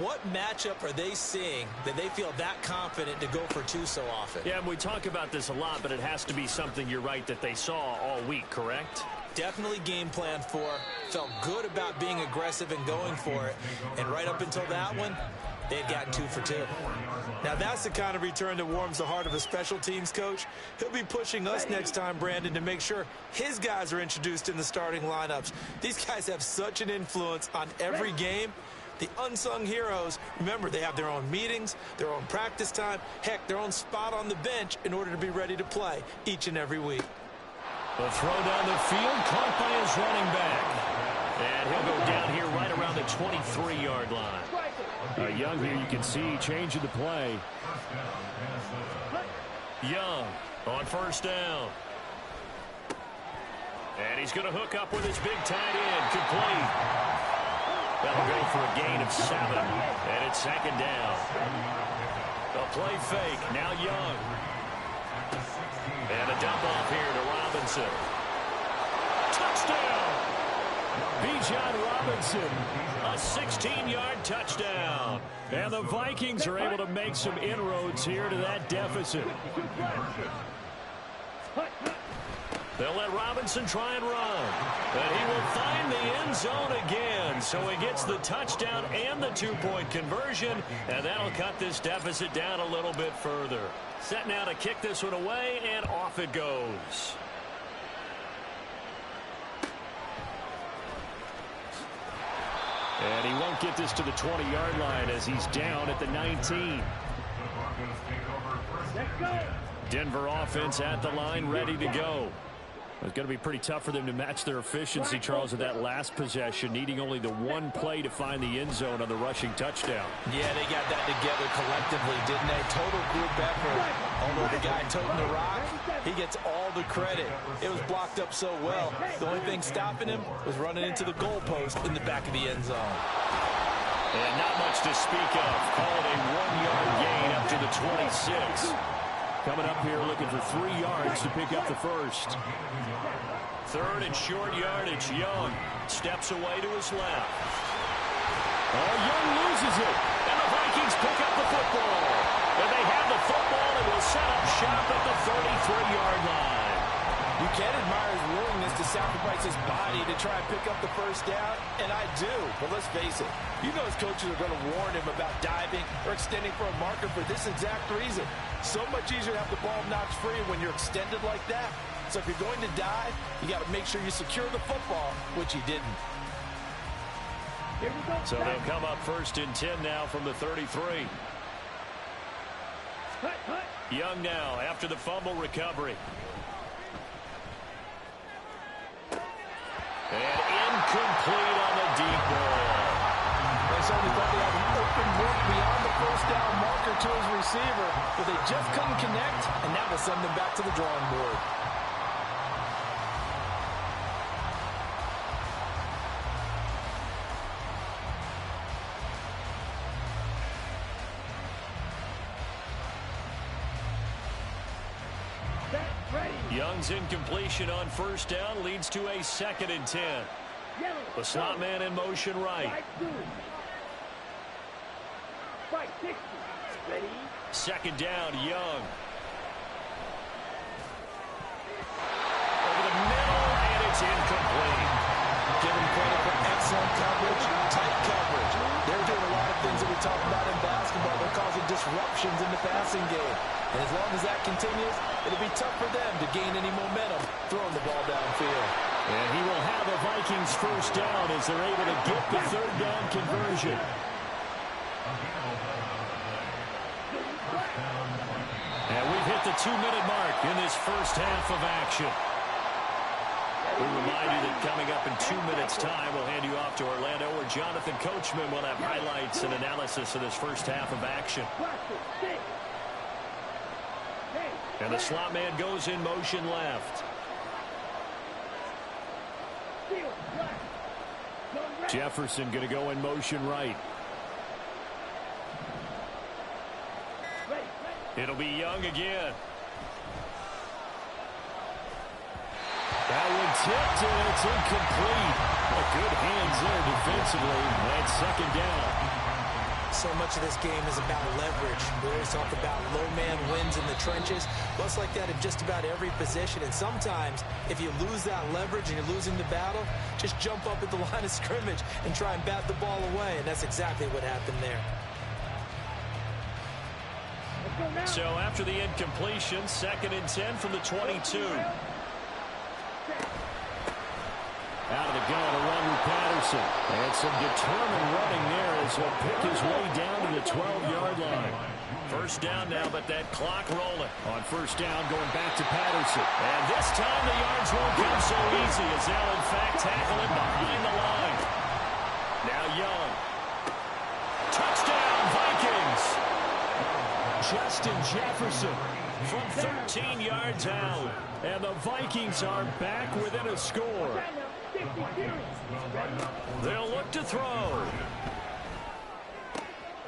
what matchup are they seeing that they feel that confident to go for two so often? Yeah, and we talk about this a lot, but it has to be something, you're right, that they saw all week, correct? Definitely game planned for, felt good about being aggressive and going for it, and right up until that one, they had gotten 2 for 2. Now that's the kind of return that warms the heart of a special teams coach. He'll be pushing us next time, Brandon, to make sure his guys are introduced in the starting lineups. These guys have such an influence on every game. The unsung heroes, remember, they have their own meetings, their own practice time, heck, their own spot on the bench in order to be ready to play each and every week. The throw down the field, caught by his running back. And he'll go down here right around the 23-yard line. Young here, you can see, changing the play. Young on first down. And he's going to hook up with his big tight end, complete. That'll go for a gain of 7, and it's second down. A play fake, now Young. And a dump off here to Robinson. Touchdown! Bijan Robinson, a 16-yard touchdown. And the Vikings are able to make some inroads here to that deficit. They'll let Robinson try and run. But he will find the end zone again. So he gets the touchdown and the 2-point conversion. And that'll cut this deficit down a little bit further. Set now to kick this one away, and off it goes. And he won't get this to the 20-yard line as he's down at the 19. Let's go. Denver offense at the line, ready to go. It's going to be pretty tough for them to match their efficiency, Charles, at that last possession, needing only the one play to find the end zone on the rushing touchdown. Yeah, they got that together collectively, didn't they? Total group effort. Although the guy toting the rock, he gets all the credit. It was blocked up so well. The only thing stopping him was running into the goalpost in the back of the end zone. And not much to speak of. Called a 1-yard gain up to the 26. Coming up here looking for 3 yards to pick up the first. Third and short yardage. Young steps away to his left. Oh, Young loses it. And the Vikings pick up the football. And they have the football and will set up shop at the 33-yard line. You can admire his willingness to sacrifice his body to try and pick up the first down, and I do. But let's face it, you know his coaches are going to warn him about diving or extending for a marker for this exact reason. So much easier to have the ball notched free when you're extended like that. So if you're going to dive, you got to make sure you secure the football, which he didn't. Here we go. So they'll come up first and 10 now from the 33. Young now after the fumble recovery. And incomplete on the deep ball. They certainly thought they had an open look beyond the first down marker to his receiver, but they just couldn't connect, and that will send them back to the drawing board. Young's incompletion on first down leads to a 2nd and 10. The slot man in motion right. Fight 60. Ready? Second down, Young. Over the middle, and it's incomplete. Give them credit for excellent coverage, tight coverage. They're doing a lot of things that we talk about in basketball. They're causing disruptions in the passing game. And as long as that continues, it'll be tough for them to gain any momentum throwing the ball downfield. And he will have a Vikings first down as they're able to get the third down conversion. And we've hit the 2-minute mark in this first half of action. We remind you that coming up in 2 minutes' time, we'll hand you off to Orlando, where Jonathan Coachman will have highlights and analysis of this first half of action. And the slot man goes in motion left. Jefferson going to go in motion right. It'll be Young again. That one tipped, and it's incomplete. Good hands there defensively. That's second down. So much of this game is about leverage. We always talk about low man wins in the trenches. Well, it's like that in just about every position. And sometimes, if you lose that leverage and you're losing the battle, just jump up at the line of scrimmage and try and bat the ball away. And that's exactly what happened there. So after the incompletion, 2nd and 10 from the 22. Out of the gun, a run with Patterson. And some determined running there as he'll pick his way down to the 12-yard line. First down now, but that clock rolling. On first down, going back to Patterson. And this time the yards won't come so easy as they'll, in fact, tackle him behind the line. Now Young. Touchdown, Vikings! Justin Jefferson from 13 yards out. And the Vikings are back within a score. They'll look to throw.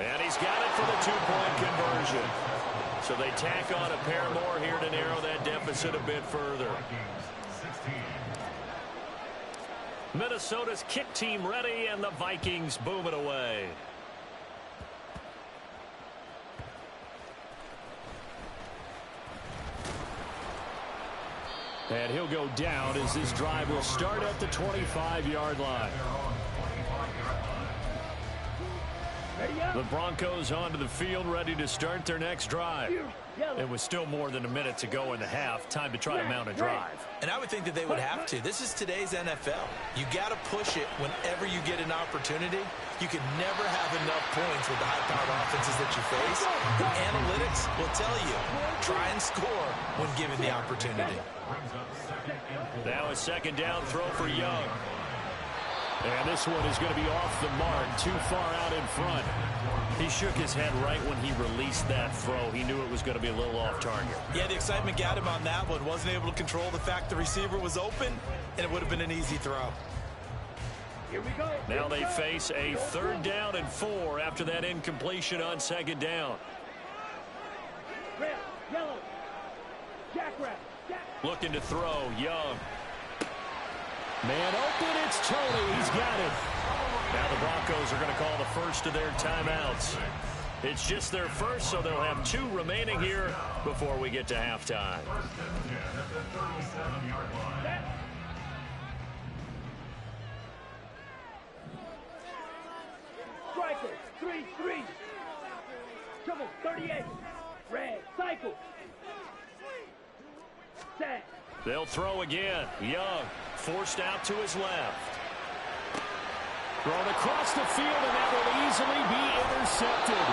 And he's got it for the 2-point conversion. So they tack on a pair more here to narrow that deficit a bit further. Minnesota's kick team ready, and the Vikings boom it away. And he'll go down as this drive will start at the 25-yard line. The Broncos onto the field, ready to start their next drive. It was still more than a minute to go in the half. Time to try to mount a drive. And I would think that they would have to. This is today's NFL. You got to push it whenever you get an opportunity. You can never have enough points with the high-powered offenses that you face. The analytics will tell you, try and score when given the opportunity. Now a second down throw for Young. And this one is going to be off the mark, too far out in front. He shook his head right when he released that throw. He knew it was going to be a little off target. Yeah, the excitement got him on that one. Wasn't able to control the fact the receiver was open, and it would have been an easy throw. Here we go. Now they face a 3rd down and 4 after that incompletion on 2nd down. Red, yellow, jackrabbit, Looking to throw, Young. Man open, it's Tony. He's got it. Now the Broncos are going to call the first of their timeouts. It's just their first, so they'll have 2 remaining here before we get to halftime. striker, 3-3. Trouble, 38. Red, cycle. Set. They'll throw again. Young forced out to his left. Thrown across the field, and that will easily be intercepted.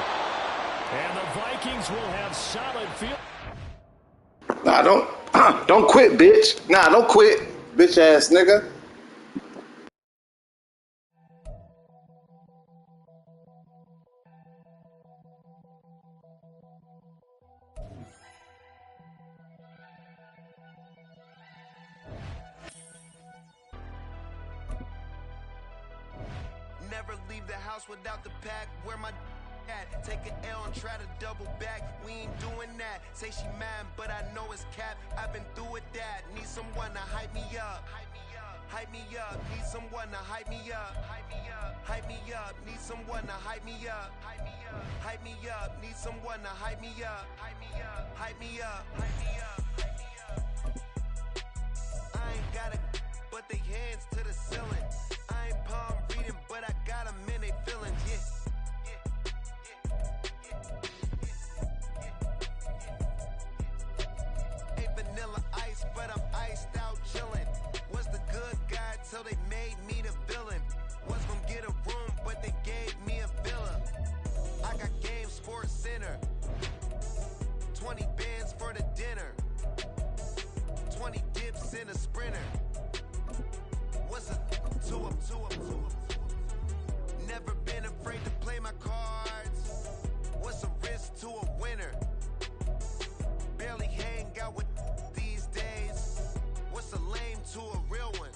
And the Vikings will have solid field. Nah, don't quit, bitch. Nah, don't quit, bitch ass nigga. Never leave the house without the pack. Where my at? Take an L and try to double back. We ain't doing that. Say she mad, but I know it's cap. I've been through with that. Need someone to hype me up. hype me up. Need someone to hype me up. Hype me up. Hype me up. Need someone to hype me up. Hype me up. Hype me up. Need someone to hype me up. Hype me up. Hype me up. Hype me up. I ain't got it, but they hands to the ceiling. I ain't palm reading, but I got them in they feelings. Yeah. Vanilla ice, but I'm iced out chillin'. Was the good guy till they made me the villain. Was gonna get a room, but they gave me a villa. I got Game Sports Center. 20 bands for the dinner. 20 dips in a sprinter. What's a two up? Never been afraid to play my cards. What's a risk to a winner? Barely hang out with these days. What's a lame to a real one?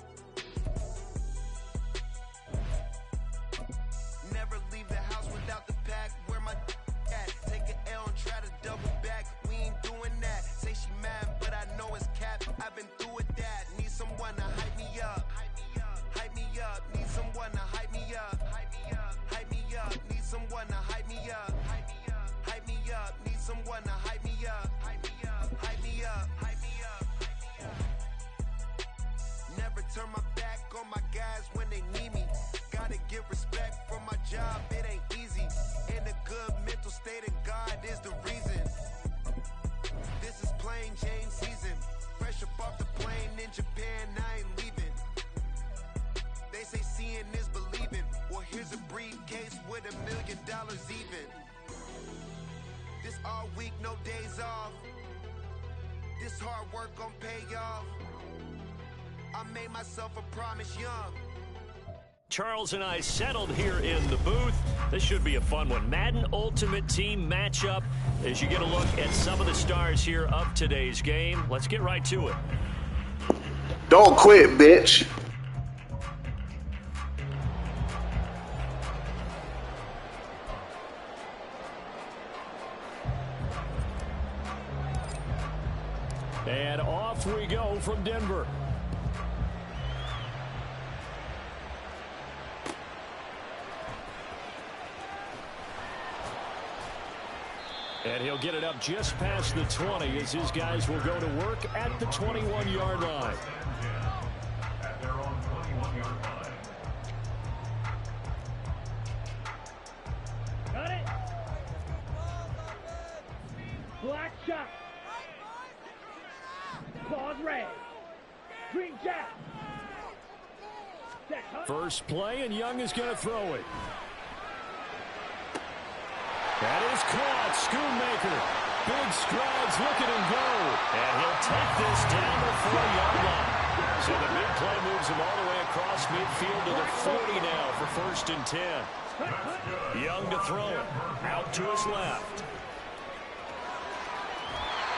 Never leave the house without the pack. Where my at? Take an L and try to double back. We ain't doing that. Say she mad, but I know it's cap. I've been through with that. Need someone to hype me up. Hype me up. Hype me up. Need someone to hype me up. Hype me up. Hype me up. Need someone to hype me up. Hype me up. Hype me up. Need someone to hype me up. Hype me up. Hype me up. Hype me up. Hype me up. Never turn my back on my guys when they need me. Gotta get respect from my job, it ain't easy. In a good mental state of God is the reason. This is plain Jane season. Fresh up off the plane in Japan, I ain't leaving. They say seeing is believing. Well, here's a briefcase with $1 million even. This all week, no days off. This hard work gon' pay off. I made myself a promise young. Charles and I settled here in the booth. This should be a fun one. Madden Ultimate Team matchup as you get a look at some of the stars here of today's game. Let's get right to it. Don't quit, bitch. And off we go from Denver. And he'll get it up just past the 20 as his guys will go to work at the 21-yard line. At their own 21-yard line. Got it. Black shot. Pause red. Green jack. First play, and Young is going to throw it. That is caught. Schoonmaker. Big strides. Look at him go. And he'll take this down the 40-yard line. So the big play moves him all the way across midfield to the 40 now for 1st and 10. Young to throw it. Out to his left.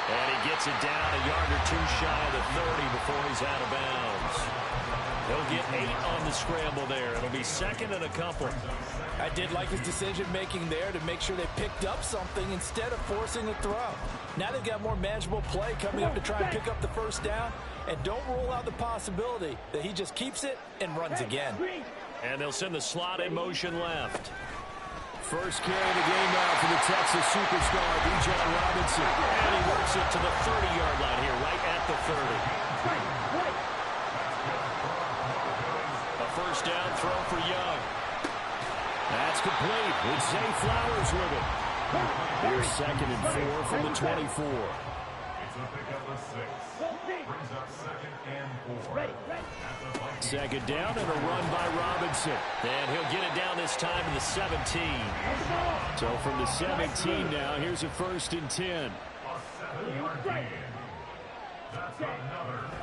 And he gets it down a yard or two shy of the 30 before he's out of bounds. He'll get 8 on the scramble there. It'll be 2nd and a couple. I did like his decision-making there to make sure they picked up something instead of forcing a throw. Now they've got more manageable play coming up to try and pick up the first down. And don't rule out the possibility that he just keeps it and runs again. And they'll send the slot in motion left. First carry of the game now for the Texas superstar, Bijan Robinson. And he works it to the 30-yard line here, right at the 30. A first down throw for Young. That's complete. It's Zay Flowers with it. Here's 2nd and 4 from the 24. It's a pickup of 6. Brings up 2nd and 4. Second down and a run by Robinson. And he'll get it down this time to the 17. So from the 17 now, here's a 1st and 10.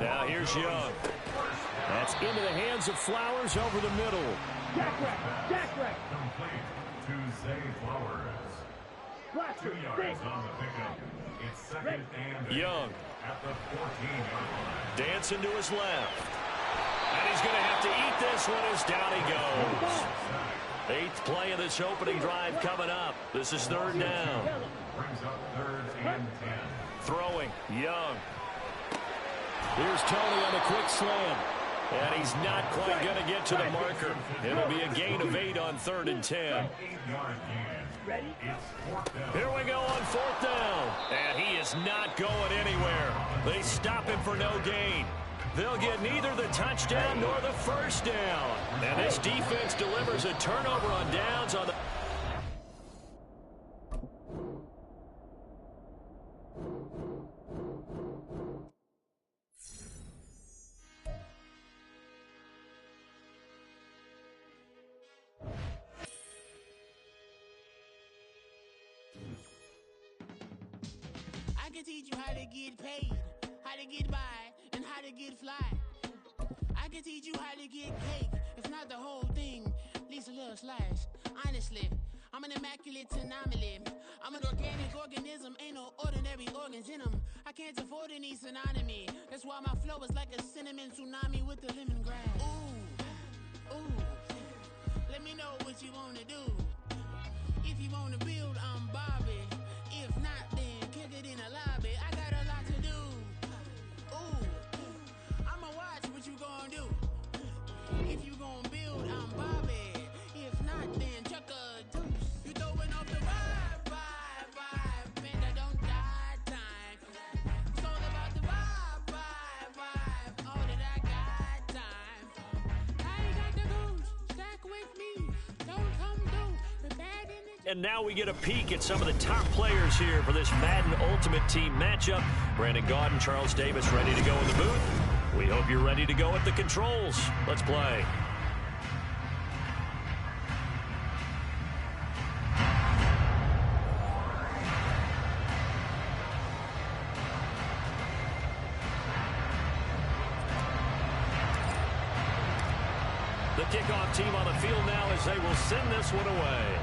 Now here's Young. That's into the hands of Flowers over the middle. Jackrack. Complete to Zay Flowers. 2 yards on the pickup. It's 2nd and Young. At the 14-yard line. Dancing to his left. And he's going to have to eat this one as down he goes. 8th play of this opening drive coming up. This is 3rd down. Brings up 3rd and 10. Throwing. Young. Here's Tony on a quick slam. And he's not quite going to get to the marker. It'll be a gain of 8 on 3rd and 10. Here we go on 4th down. And he is not going anywhere. They stop him for no gain. They'll get neither the touchdown nor the first down. And this defense delivers a turnover on downs on the... I can teach you how to get paid, how to get by, and how to get fly. I can teach you how to get cake, if not the whole thing, at least a little slice. Honestly, I'm an immaculate anomaly. I'm an organic organism, ain't no ordinary organs in them. I can't afford any synonymy. That's why my flow is like a cinnamon tsunami with the lemongrass. Ooh, ooh, let me know what you wanna do. If you wanna build, I'm Bobby. If not, then kick it in the lobby. I got a lot to do. Ooh, I'ma watch what you gon' do. If you gon' build, I'm Bobby. If not, then chuck a deuce. You throwing off the vibe, man, I don't die time. It's all about the vibe, all that I got time. I ain't got the goose, stack with me. Don't come through, the bad in the... And now we get a peek at some of the top players here for this Madden Ultimate Team matchup. Brandon Gaudin, Charles Davis ready to go in the booth. We hope you're ready to go at the controls. Let's play. The kickoff team on the field now as they will send this one away.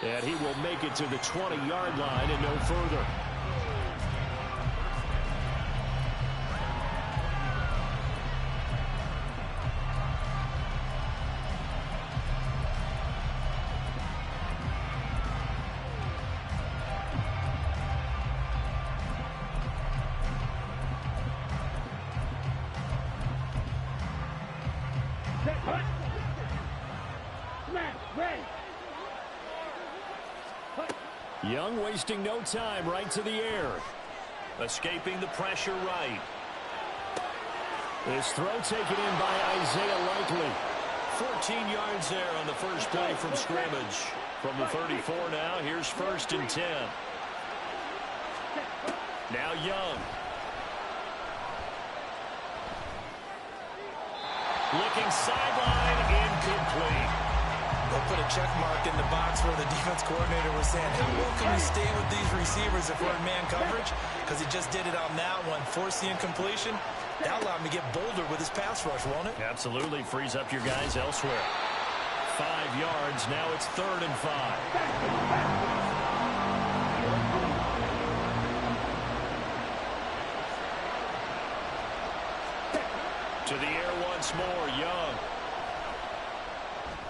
And he will make it to the 20-yard line and no further. Young wasting no time, right to the air. Escaping the pressure right. This throw taken in by Isaiah Likely. 14 yards there on the first play from scrimmage. From the 34 now, here's 1st and 10. Now Young. Looking sideline, incomplete. They'll put a check mark in the box where the defense coordinator was saying, how well can we stay with these receivers if we're in man coverage? Because he just did it on that one, forced the incompletion. That'll allow him to get bolder with his pass rush, won't it? Absolutely. Frees up your guys elsewhere. 5 yards. Now it's 3rd and 5. To the air once more, Young.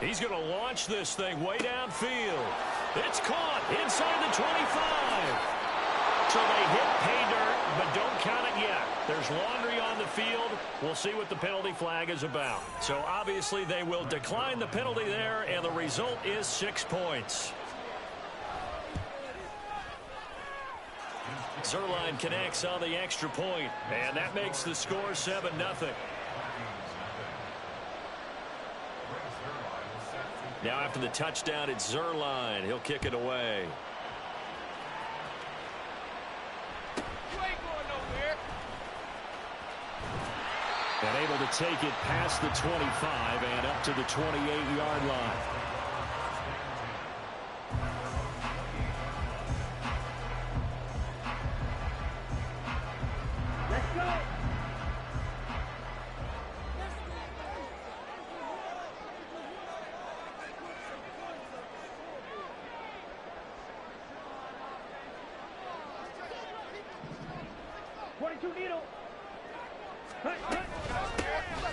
He's going to launch this thing way downfield. It's caught inside the 25. So they hit pay dirt, but don't count it yet. There's laundry on the field. We'll see what the penalty flag is about. So obviously they will decline the penalty there, and the result is 6 points. Zuerlein connects on the extra point, and that makes the score 7-0. Now after the touchdown, it's Zuerlein. He'll kick it away. You ain't going nowhere. And able to take it past the 25 and up to the 28-yard line. Let's go.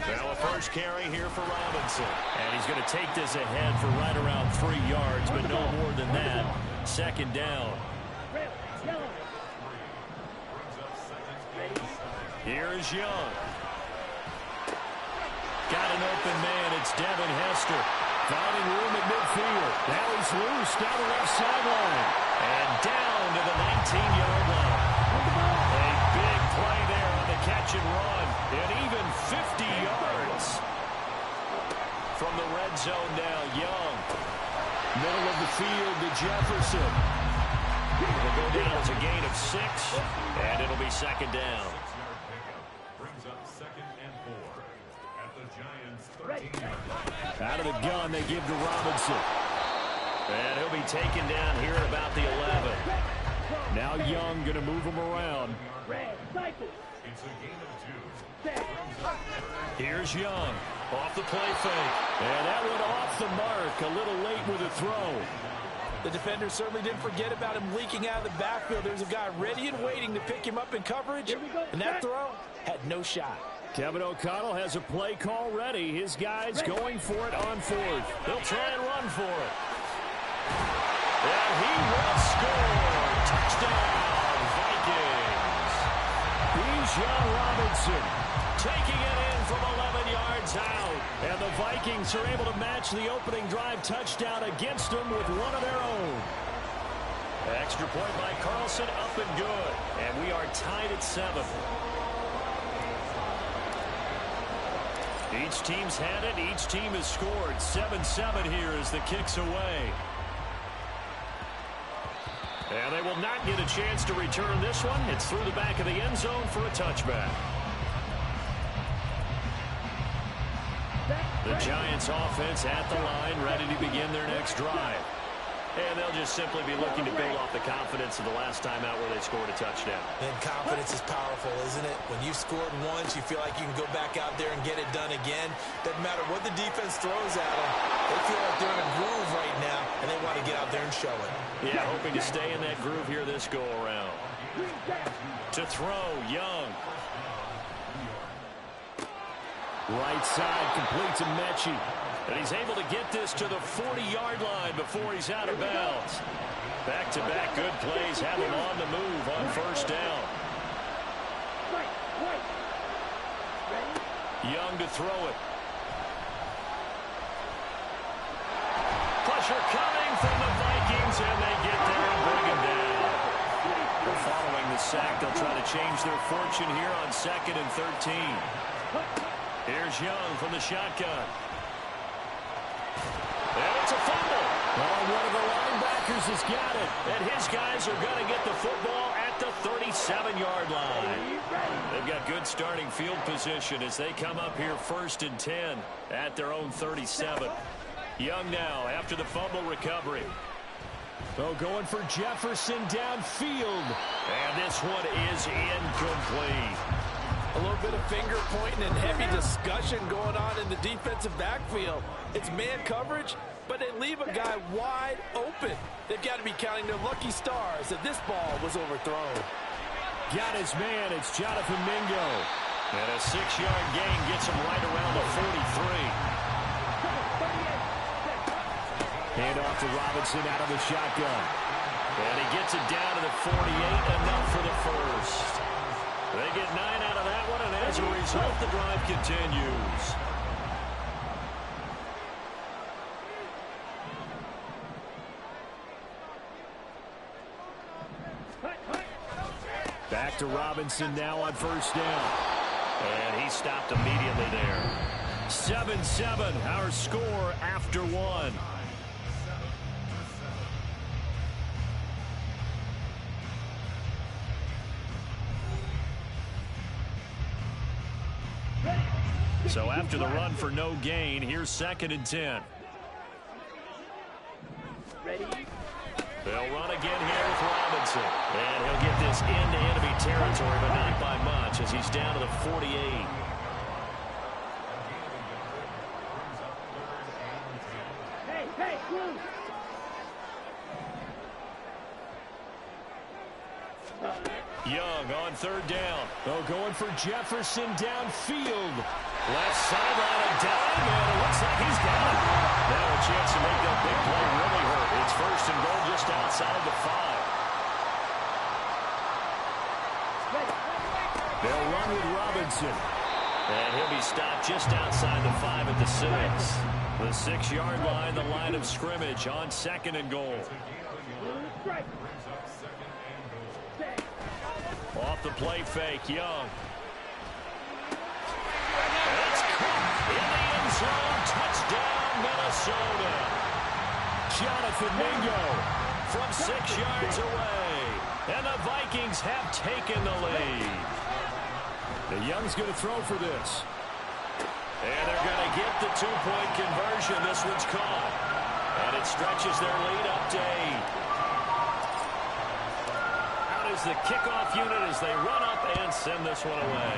Now a first carry here for Robinson. And he's going to take this ahead for right around 3 yards, but no more than that. 2nd down. Here is Young. Got an open man. It's Devin Hester. Finding room at midfield. Now he's loose down the left sideline. And down to the 19-yard line. A big play there on the catch and run. And even 50 yards. From the red zone now, Young. Middle of the field to Jefferson. It'll go down as a gain of 6. And it'll be second down. Brings up 2nd and 4 at the Giants' 13-yard line. Out of the gun, they give to Robinson. And he'll be taken down here at about the 11. Now Young going to move him around. It's a gain of 2. Here's Young. Off the play fake. And that went off the mark. A little late with a throw. The defender certainly didn't forget about him leaking out of the backfield. There's a guy ready and waiting to pick him up in coverage. And that throw had no shot. Kevin O'Connell has a play call ready. His guys going for it on 4th. He'll try and run for it. And he will score. Touchdown, Vikings. Bijan Robinson taking it in from 11 yards out. And the Vikings are able to match the opening drive touchdown against them with one of their own. Extra point by Carlson, up and good. And we are tied at 7. Each team's had it. Each team has scored. 7-7 here as the kick's away. And they will not get a chance to return this one. It's through the back of the end zone for a touchback. The Giants offense at the line, ready to begin their next drive. And they'll just simply be looking to build off the confidence of the last time out where they scored a touchdown. And confidence is powerful, isn't it? When you've scored once, you feel like you can go back out there and get it done again. Doesn't matter what the defense throws at them. They feel like they're in a groove right now, and they want to get out there and show it. Yeah, hoping to stay in that groove here this go-around. To throw, Young. Right side completes to Mechie. And he's able to get this to the 40-yard line before he's out of bounds. Back-to-back good plays have him on the move on first down. Young to throw it. Pressure coming from the Vikings, and they get there and bring him down. Following the sack, they'll try to change their fortune here on 2nd and 13. Here's Young from the shotgun. And it's a fumble. Oh, one of the linebackers has got it. And his guys are going to get the football at the 37-yard line. They've got good starting field position as they come up here 1st and 10 at their own 37. Young now after the fumble recovery. Oh, going for Jefferson downfield. And this one is incomplete. A little bit of finger pointing and heavy discussion going on in the defensive backfield. It's man coverage, but they leave a guy wide open. They've got to be counting their lucky stars that this ball was overthrown. Got his man. It's Jonathan Mingo. And a 6-yard gain gets him right around the 43. Hand off to Robinson out of the shotgun. And he gets it down to the 48, enough for the first. They get 9 out of that one, and as a result, the drive continues. Back to Robinson now on first down. And he stopped immediately there. 7-7, our score after 1. So after the run for no gain, here's 2nd and 10. They'll run again here with Robinson. And he'll get this into enemy territory, but not by much as he's down to the 48. Young on 3rd down. Oh, going for Jefferson downfield. Left sideline, a dive, and it looks like he's got it. Now a chance to make that big play really hurt. It's 1st and goal just outside the 5. They'll run with Robinson. And he'll be stopped just outside the 5 at the 6. The 6-yard line, the line of scrimmage on 2nd and goal. Off the play fake, Young. It's caught in the end zone. Touchdown, Minnesota. Jonathan Mingo from 6 yards away. And the Vikings have taken the lead. The Young's going to throw for this. And they're going to get the 2-point conversion. This one's caught. And it stretches their lead up to 8. Out is the kickoff unit as they run up and send this one away.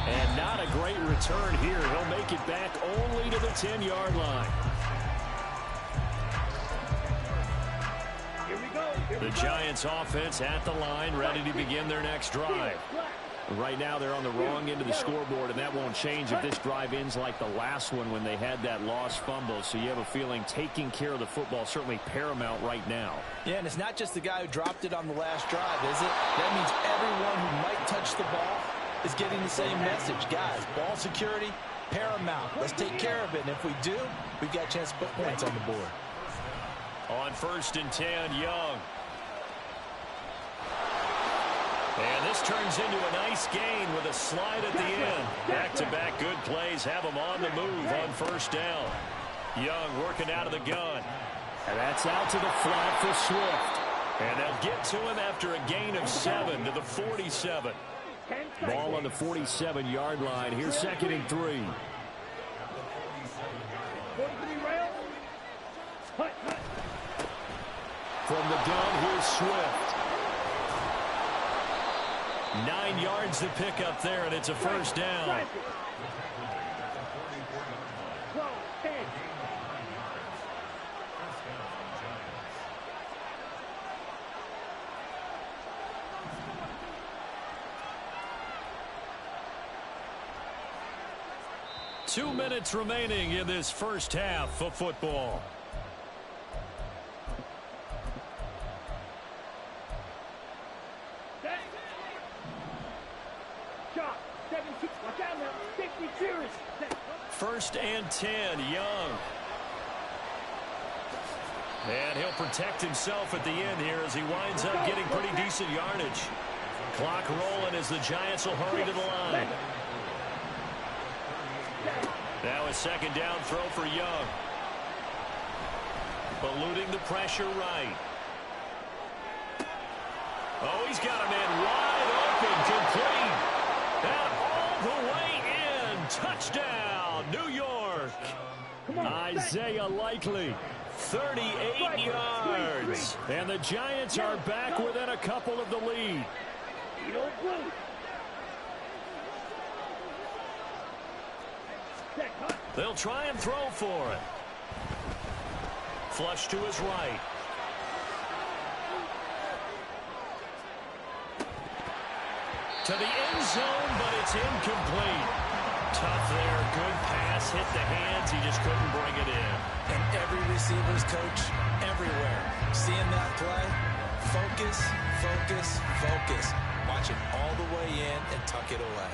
And not a great return here. He'll make it back only to the 10-yard line. The Giants offense at the line, ready to begin their next drive. Right now they're on the wrong end of the scoreboard, and that won't change if this drive ends like the last one when they had that lost fumble. So you have a feeling taking care of the football is certainly paramount right now. Yeah, and it's not just the guy who dropped it on the last drive, is it? That means everyone who might touch the ball is getting the same message. Guys, ball security, paramount. Let's take care of it, and if we do, we've got a chance to put points on the board. On 1st and 10, Young. And this turns into a nice gain with a slide at the end. Back-to-back good plays have them on the move on 1st down. Young working out of the gun. And that's out to the flat for Swift. And they'll get to him after a gain of 7 to the 47. Ball on the 47-yard line. Here's 2nd and 3. From the gun, here's Swift. 9 yards to pick up there, and it's a 1st down. Two minutes remaining in this first half of football. First and 10, Young. And he'll protect himself at the end here as he winds up getting pretty decent yardage. Clock rolling as the Giants will hurry to the line. Now a 2nd down throw for Young. Eluding the pressure right. Oh, he's got a man wide open, complete. And all the way in. Touchdown, New York. Isaiah Likely. 38 yards. And the Giants are back within a couple of the lead. They'll try and throw for it. Flush to his right. To the end zone, but it's incomplete. Tough there. Good pass. Hit the hands. He just couldn't bring it in. And every receiver's coach everywhere. Seeing that play, focus, focus, focus. Watch it all the way in and tuck it away.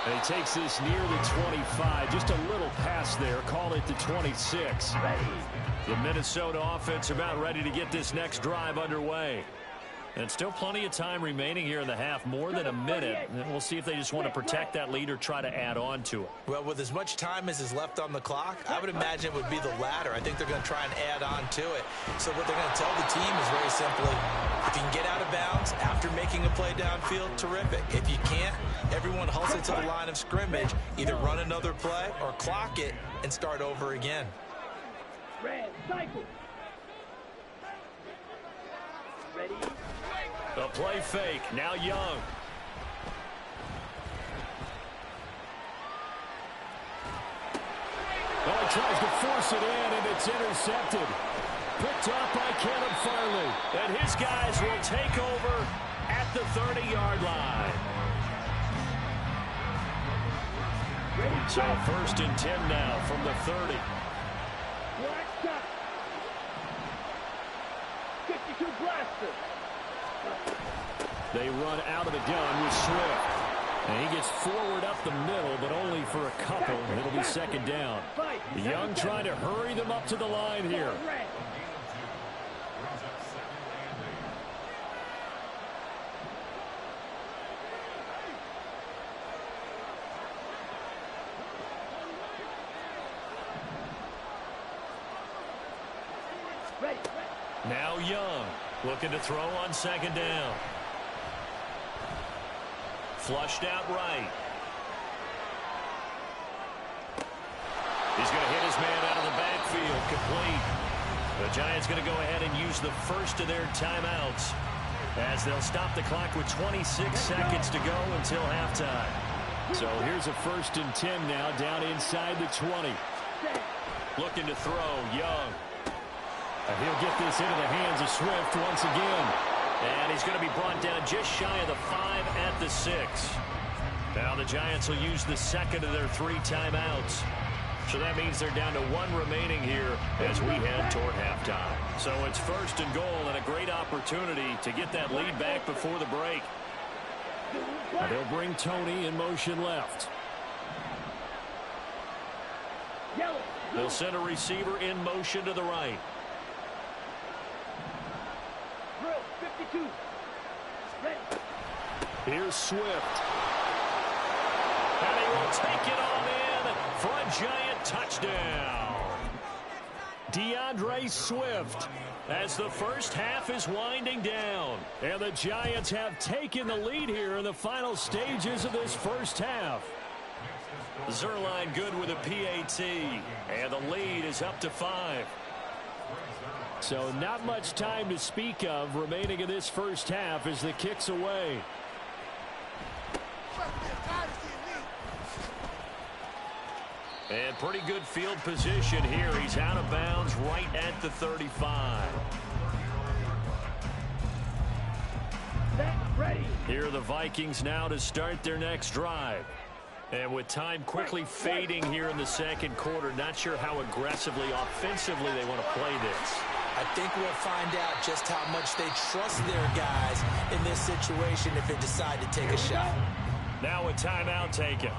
And he takes this near the 25. Just a little pass there. Call it the 26. The Minnesota offense about ready to get this next drive underway. And still plenty of time remaining here in the half, more than a minute. And we'll see if they just want to protect that lead or try to add on to it. Well, with as much time as is left on the clock, I would imagine it would be the latter. I think they're going to try and add on to it. So what they're going to tell the team is very simply, if you can get out of bounds after making a play downfield, terrific. If you can't, everyone hustle to the line of scrimmage, either run another play or clock it and start over again. Red, cycle. Ready? The play fake. Now Young. Well, he tries to force it in, and it's intercepted. Picked up by Caleb Farley. And his guys will take over at the 30-yard line. Ready? So 1st and 10 now from the 30. 52 blaster. They run out of the gun with Swift. And he gets forward up the middle, but only for a couple. It'll be 2nd down. Young trying to hurry them up to the line here. Now Young looking to throw on 2nd down. Flushed out right. He's going to hit his man out of the backfield. Complete. The Giants going to go ahead and use the first of their timeouts as they'll stop the clock with 26 seconds to go until halftime. So here's a 1st and 10 now down inside the 20. Looking to throw, Young. And he'll get this into the hands of Swift once again. And he's going to be brought down just shy of the 5 at the 6. Now the Giants will use the 2nd of their 3 timeouts. So that means they're down to 1 remaining here as we head toward halftime. So it's 1st and goal and a great opportunity to get that lead back before the break. And they'll bring Tony in motion left. They'll send a receiver in motion to the right. 52. Here's Swift. And he will take it on in for a Giant touchdown. DeAndre Swift as the first half is winding down. And the Giants have taken the lead here in the final stages of this first half. Zuerlein good with a PAT. And the lead is up to 5. So not much time to speak of remaining in this first half as the kick's away. And pretty good field position here. He's out of bounds right at the 35. Here are the Vikings now to start their next drive. And with time quickly fading here in the 2nd quarter, not sure how aggressively, offensively they want to play this. I think we'll find out just how much they trust their guys in this situation if they decide to take a shot. Now a timeout taken.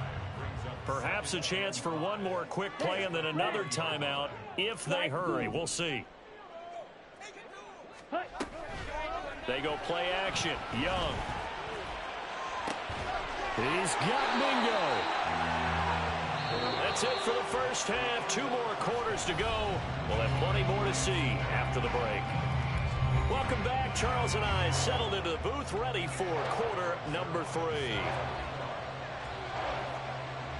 Perhaps a chance for one more quick play and then another timeout if they hurry. We'll see. They go play action. Young. He's got Mingo. That's it for the first half. 2 more quarters to go. We'll have plenty more to see after the break. Welcome back. Charles and I settled into the booth ready for quarter number 3.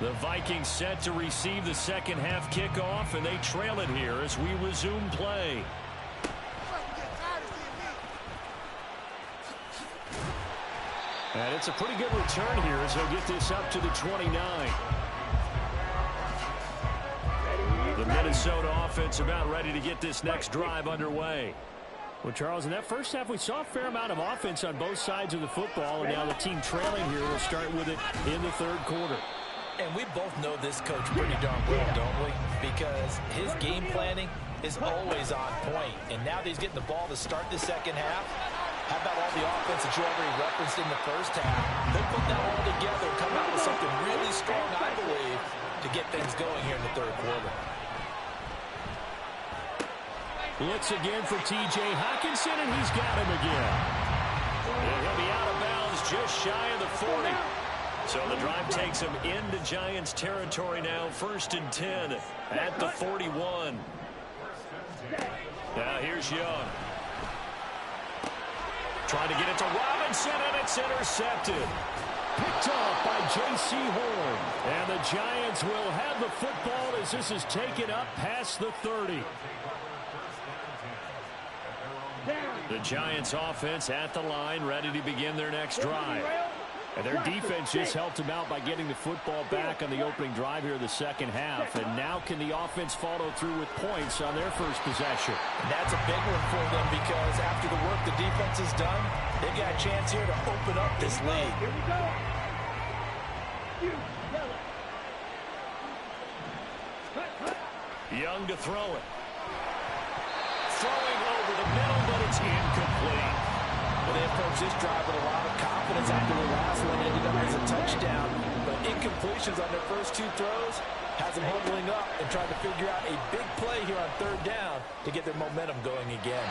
The Vikings set to receive the 2nd half kickoff, and they trail it here as we resume play. And it's a pretty good return here as they'll get this up to the 29. The Minnesota offense about ready to get this next drive underway. Well, Charles, in that first half, we saw a fair amount of offense on both sides of the football, and now the team trailing here will start with it in the 3rd quarter. And we both know this coach pretty darn well, don't we? Because his game planning is always on point. And now that he's getting the ball to start the 2nd half, how about all the offense that you already referenced in the first half? They'll put that all together and come out with something really strong, I believe, to get things going here in the 3rd quarter. Looks again for T.J. Hockenson, and he's got him again. And he'll be out of bounds just shy of the 40. So the drive takes him into Giants territory now. 1st and 10 at the 41. Now here's Young. Trying to get it to Robinson, and it's intercepted. Picked off by J.C. Horn. And the Giants will have the football as this is taken up past the 30. The Giants offense at the line, ready to begin their next drive. And their defense just helped them out by getting the football back on the opening drive here in the 2nd half. And now can the offense follow through with points on their first possession? And that's a big one for them because after the work the defense has done, they've got a chance here to open up this lead. Here we go. Young to throw it. Throwing over the middle, but it's incomplete. Well, they approached this drive with a lot of confidence after the last one ended up as a touchdown. But incompletions on their first two throws has them huddling up and trying to figure out a big play here on third down to get their momentum going again.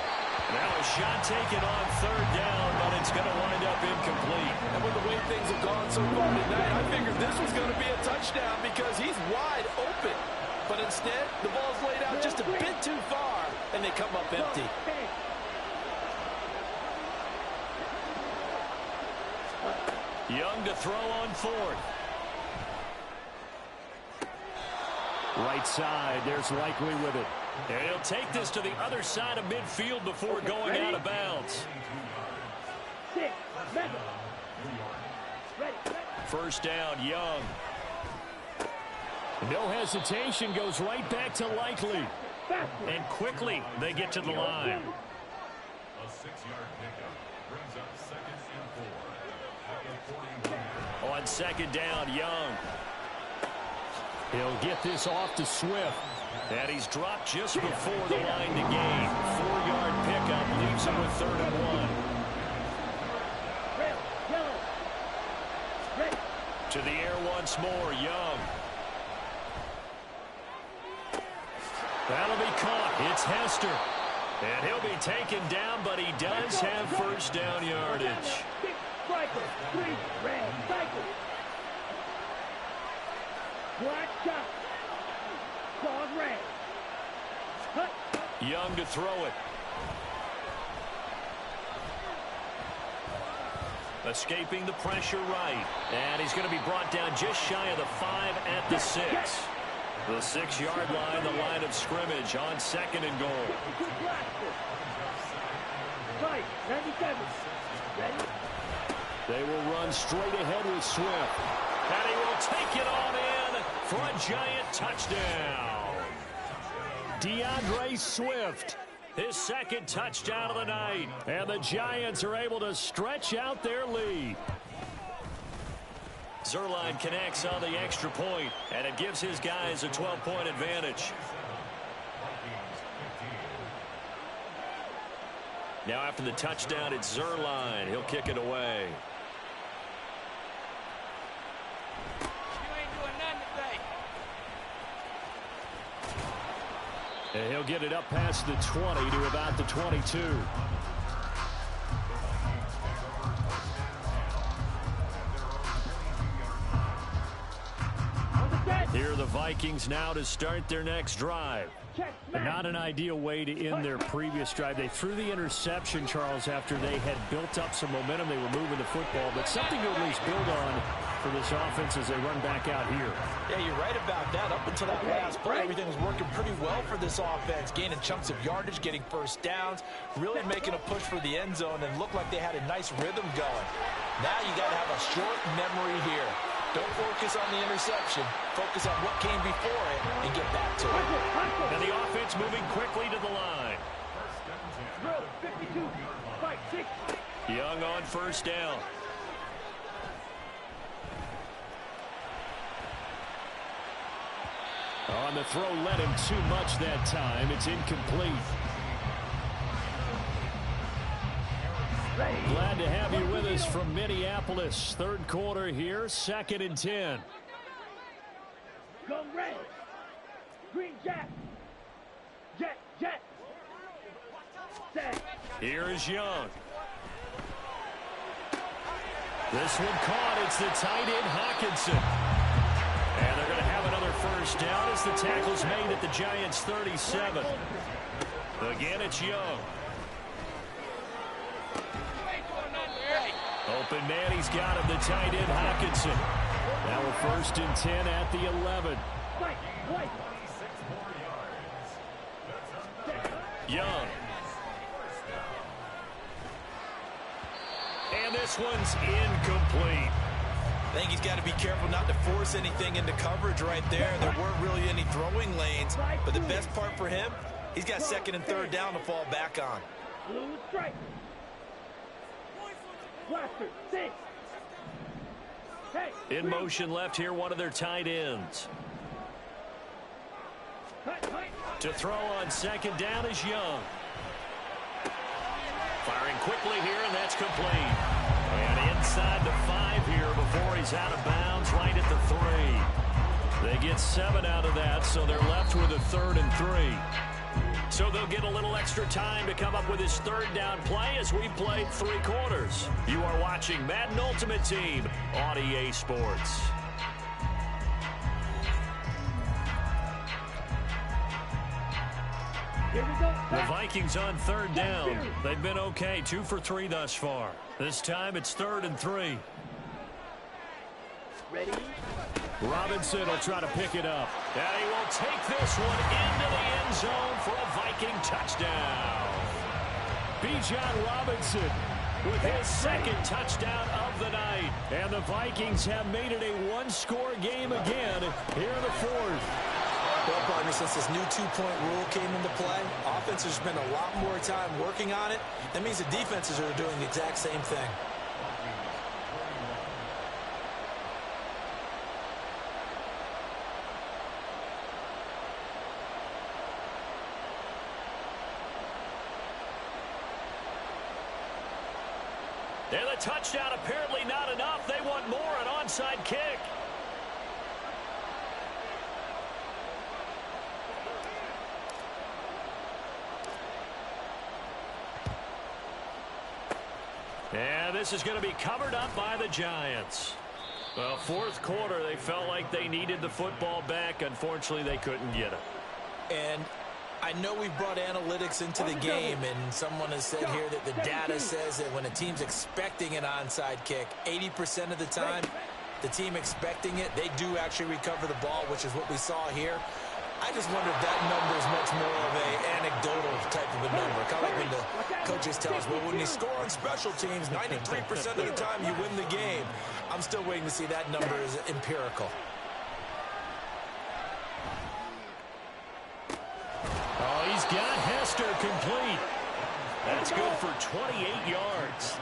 Now a shot taken on third down, but it's going to wind up incomplete. And with the way things have gone so far tonight, I figured this was going to be a touchdown because he's wide open. But instead, the ball's laid out just a bit too far, and they come up empty. Young to throw on fourth. Right side, there's Likely with it. And he'll take this to the other side of midfield before going out of bounds. 6, 7. First down, Young. No hesitation, goes right back to Likely. And quickly they get to the line. A 6-yard pickup brings up 2nd and 4 at the 41. On second down, Young. He'll get this off to Swift. And he's dropped just before the line to gain. 4-yard pickup leaves him with 3rd and 1. To the air once more, Young. That'll be caught. It's Hester. And he'll be taken down, but he does have first down yardage. Black shot. Claws red. Young to throw it. Escaping the pressure right. And he's going to be brought down just shy of the 5 at the 6. The 6-yard line, the line of scrimmage on 2nd and goal. Right, 97. Ready? They will run straight ahead with Swift. And he will take it on in for a giant touchdown. DeAndre Swift, his 2nd touchdown of the night. And the Giants are able to stretch out their lead. Zuerlein connects on the extra point, and it gives his guys a 12-point advantage. Now after the touchdown, it's Zuerlein. He'll kick it away. And he'll get it up past the 20 to about the 22. Here are the Vikings now to start their next drive. Not an ideal way to end their previous drive. They threw the interception, Charles, after they had built up some momentum. They were moving the football, but something to at least build on for this offense as they run back out here. Yeah, you're right about that. Up until that last play, everything was working pretty well for this offense. Gaining chunks of yardage, getting first downs, really making a push for the end zone, and looked like they had a nice rhythm going. Now you got to have a short memory here. Don't focus on the interception. Focus on what came before it and get back to it. And the offense moving quickly to the line. 52, 5, 6. Young on first down. On the throw, led him too much that time. It's incomplete. Glad to have you with us from Minneapolis. 3rd quarter here, 2nd and 10. Go red. Green jet. Jet, jet. Set. Here is Young. This one caught. It's the tight end, Hockenson. And they're going to have another first down as the tackle's made at the Giants' 37. Again, it's Young. Open man, he's got him, the tight end, Hockenson. Now a 1st and 10 at the 11. Young. And this one's incomplete. I think he's got to be careful not to force anything into coverage right there. There weren't really any throwing lanes, but the best part for him, he's got 2nd and 3rd down to fall back on. Blue strike. Blaster, 6. In motion left here, one of their tight ends. To throw on second down is Young. Firing quickly here, and that's complete. And inside the 5 here before he's out of bounds, right at the 3. They get 7 out of that, so they're left with a 3rd and 3. So they'll get a little extra time to come up with his 3rd down play as we played 3 quarters. You are watching Madden Ultimate Team on EA Sports. The Vikings on 3rd down. They've been okay, 2 for 3 thus far. This time it's 3rd and 3. Ready? Robinson will try to pick it up. And he will take this one into the end zone for a Viking touchdown. Bijan Robinson with his 2nd touchdown of the night. And the Vikings have made it a 1-score game again here in the 4th. Well, partner, since this new 2-point rule came into play, offenses spend a lot more time working on it. That means the defenses are doing the exact same thing. And the touchdown apparently not enough. They want more, an onside kick. And this is going to be covered up by the Giants. Well, 4th quarter, they felt like they needed the football back. Unfortunately, they couldn't get it. And I know we brought analytics into the game, and someone has said here that the data says that when a team's expecting an onside kick, 80% of the time, the team expecting it, they do actually recover the ball, which is what we saw here. I just wonder if that number is much more of an anecdotal type of a number. Kind of like when the coaches tell us, well, when you score on special teams, 93% of the time you win the game. I'm still waiting to see that number is empirical. Oh, he's got Hester complete. That's good for 28 yards.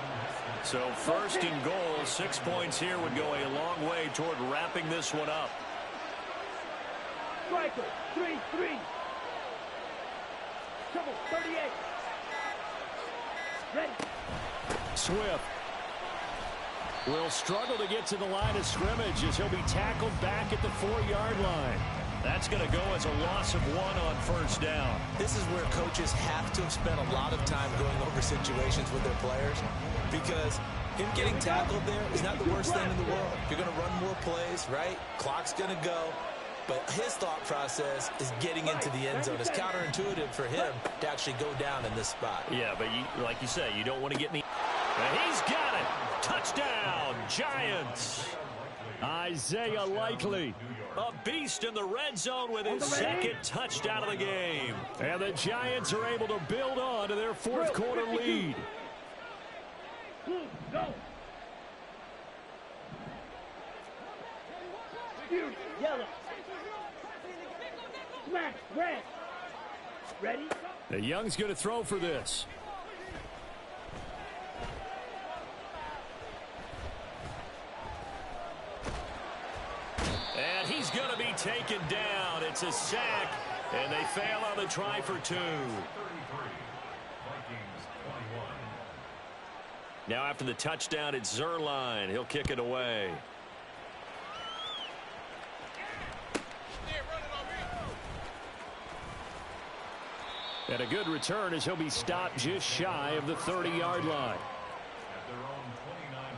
So 1st and goal, 6 points here would go a long way toward wrapping this one up. Striker, 3-3. Trouble, 38. Ready. Swift will struggle to get to the line of scrimmage as he'll be tackled back at the 4-yard line. That's going to go as a loss of 1 on 1st down. This is where coaches have to have spent a lot of time going over situations with their players, because him getting tackled there is not the worst thing in the world. You're going to run more plays, right? Clock's going to go. But his thought process is getting into the end zone. It's counterintuitive for him to actually go down in this spot. Yeah, but like you say, you don't want to get any. And he's got it. Touchdown, Giants. Isaiah Likely, a beast in the red zone with his 2nd touchdown of the game. And the Giants are able to build on to their 4th quarter lead. Go. Yellow. Smash, red. Ready? The Young's going to throw for this. And he's going to be taken down. It's a sack, and they fail on the try for 2. Now after the touchdown, it's Zuerlein. He'll kick it away. And a good return as he'll be stopped just shy of the 30-yard line. At their own 29-yard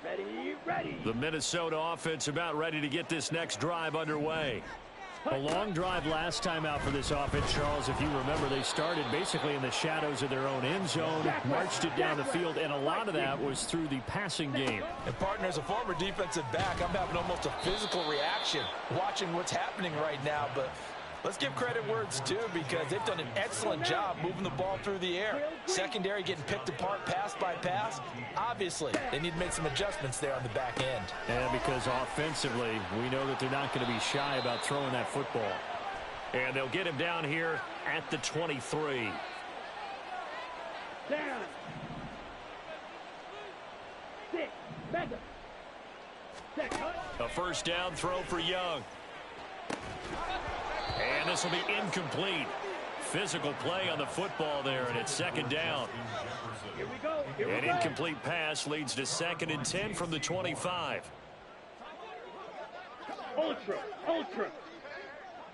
line. Ready. The Minnesota offense about ready to get this next drive underway. A long drive last time out for this offense, Charles. If you remember, they started basically in the shadows of their own end zone, marched it down the field, and a lot of that was through the passing game. And, partner, as a former defensive back, I'm having almost a physical reaction watching what's happening right now. But let's give credit where it's due, because they've done an excellent job moving the ball through the air. Secondary getting picked apart pass by pass. Obviously, they need to make some adjustments there on the back end. And because offensively, we know that they're not going to be shy about throwing that football. And they'll get him down here at the 23. Down. 6. Back up. A first down throw for Young. And this will be incomplete. Physical play on the football there, and it's second down. Here we go. An incomplete pass leads to 2nd and 10 from the 25. Ultra.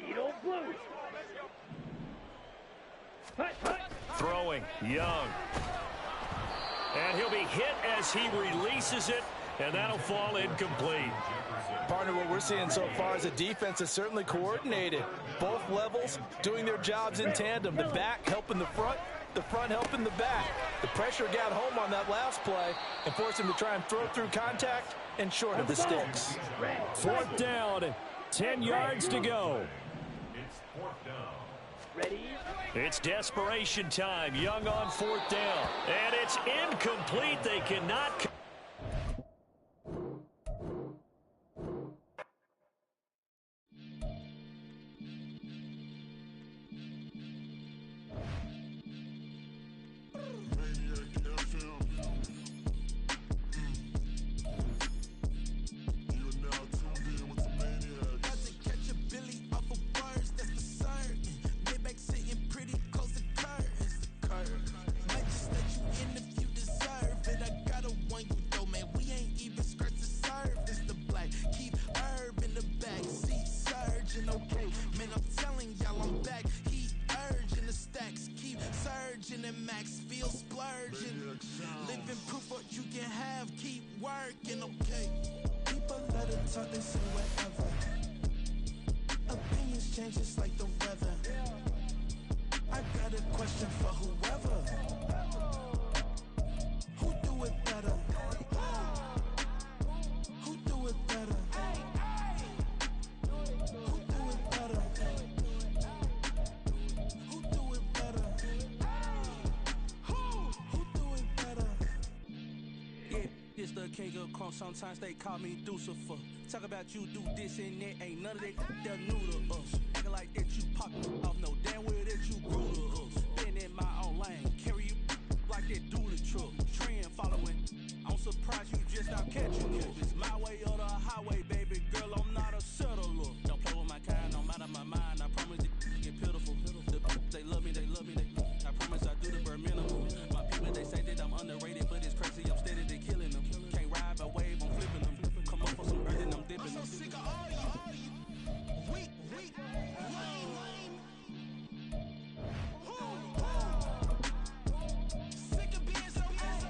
Edo blue. Throwing, Young. And he'll be hit as he releases it, and that'll fall incomplete. Partner, what we're seeing so far is the defense is certainly coordinated. Both levels doing their jobs in tandem. The back helping the front helping the back. The pressure got home on that last play and forced him to try and throw through contact and short of the sticks. 4th down, 10 yards to go. It's 4th down. Ready? It's desperation time. Young on 4th down. And it's incomplete. They cannot... Sometimes they call me Lucifer. Talk about you do this and that. Ain't none of that they're new to us. Acting like that you pop off. No damn well that you grew to us. Been in my own lane. Carry you like that do the truck. Trend following. I'm surprised you just out catching up. It's my way or the highway, baby girl. I'm not a settler. Don't play with my kind. I'm out of my mind. I promise it get pitiful. They love me. I promise I do the bare minimum. My people, they say that I'm underrated, but it's crazy. I'm steady, they killing them. Can't ride by wave, I'm flipping them. Come up for some earth and I'm dipping them. I'm so sick of all you. Weak, lame. Sick of being so man.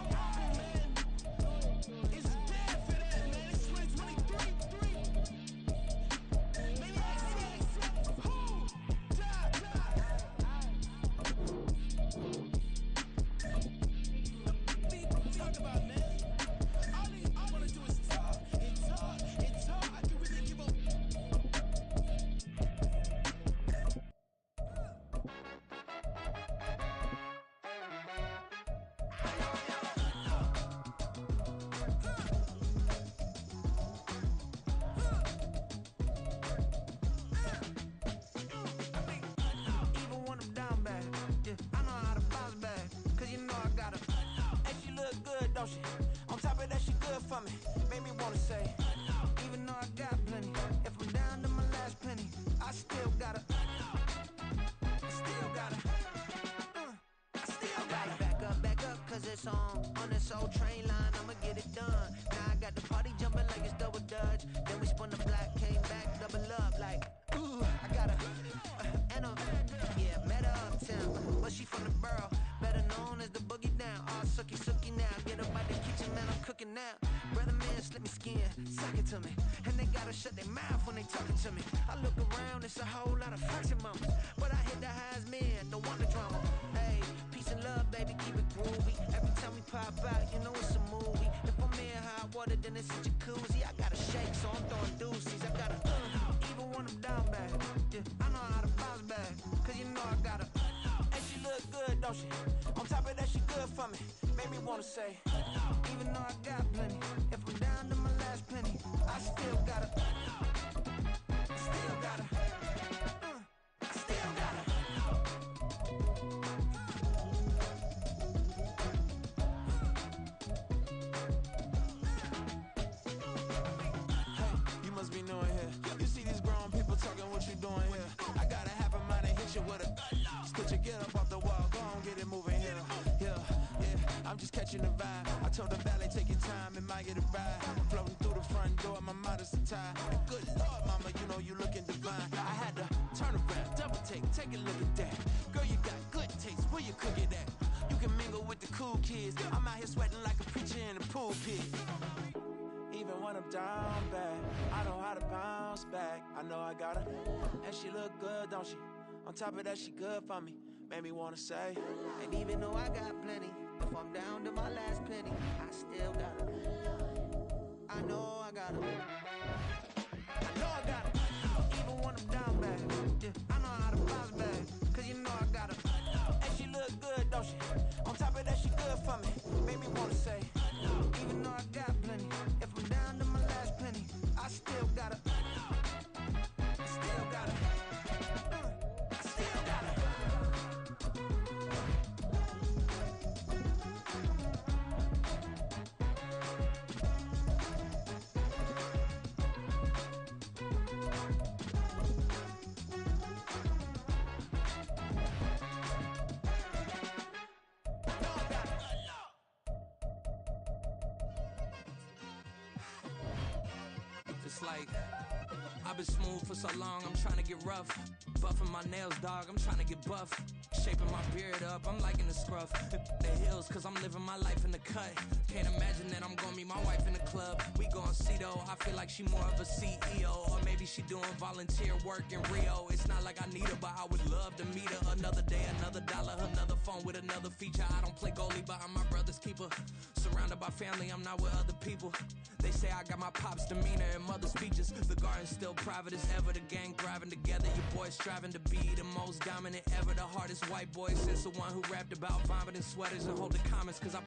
It's bad for that, man. It's 2023. Maybe I talk about, man. All I wanna do is talk. I can really give up. Even when I'm down bad, yeah, I know how to bounce back. Cause you know I got her. And she look good, don't she? On top of that, she good for me. Made me wanna say, even though I got plenty, if I'm down to my last penny, I still gotta. Back up, cause it's on this old train line, I'ma get it done. Now I got the party jumping like it's double dutch. Then we spun the block, came back, double up, like, ooh, I got met her uptown, but she from the borough, better known as the boogie down. All sucky now, get up out the kitchen, man, I'm cooking now. Brother man, slip me skin, suck it to me, and they gotta shut their mouth when they talking to me. I look around, it's a whole lot of fraction mamas, but I hit the highs, man, don't want the drama. Hey, peace and love, baby, keep it groovy. Every time we pop out, you know it's a movie. If I'm in hot water, then it's a jacuzzi. I gotta shake, so I'm throwing deuces. I gotta, even when I'm down bad, yeah, I know how to bounce back, cause you know I gotta. And she look good, don't she? On top of that, she good for me. Made me wanna say, even though I got plenty, if I'm down to my last penny, I still gotta. with you, get up off the wall, go on, get it moving here. Yeah, I'm just catching the vibe. I told the ballet, take your time, it might get a ride. Floating through the front door, my modest attire. Good Lord, mama, you know you looking divine. I had to turn around, double take a look at that. Girl, you got good taste, where you cook it at? You can mingle with the cool kids. I'm out here sweating like a preacher in a pool pit. Even when I'm down bad, I know how to bounce back. I know I got her, and she look good, don't she? On top of that, she good for me. Made me wanna say, and even though I got plenty, if I'm down to my last penny, I still got her. I know I got her. I know I got her. Even when I'm down bad, yeah, I know how to bounce back. Cause you know I got her. And she look good, don't she? On top of that, she good for me. Made me wanna say, even though I got plenty, if I'm down to my last penny, I still got her. I still got her. I still got her. It's like, I've been smooth for so long, I'm trying to get rough. Buffing my nails, dog, I'm trying to get buff. Shaping my beard up, I'm liking the scruff. The hills, cause I'm living my life in the cut. Can't imagine that I'm gonna meet my wife in the club. We gon' see though, I feel like she more of a CEO. Or maybe she doing volunteer work in Rio. It's not like I need her, but I would love to meet her. Another day, another dollar, another phone with another feature. I don't play goalie, but I'm my brother's keeper. Surrounded by family, I'm not with other people. They say I got my pop's demeanor and mother's features. The garden's still private as ever, the gang thriving together. Your boys striving to be the most dominant ever. The hardest white boy since the one who rapped about vomiting sweaters and holding comments. Cause I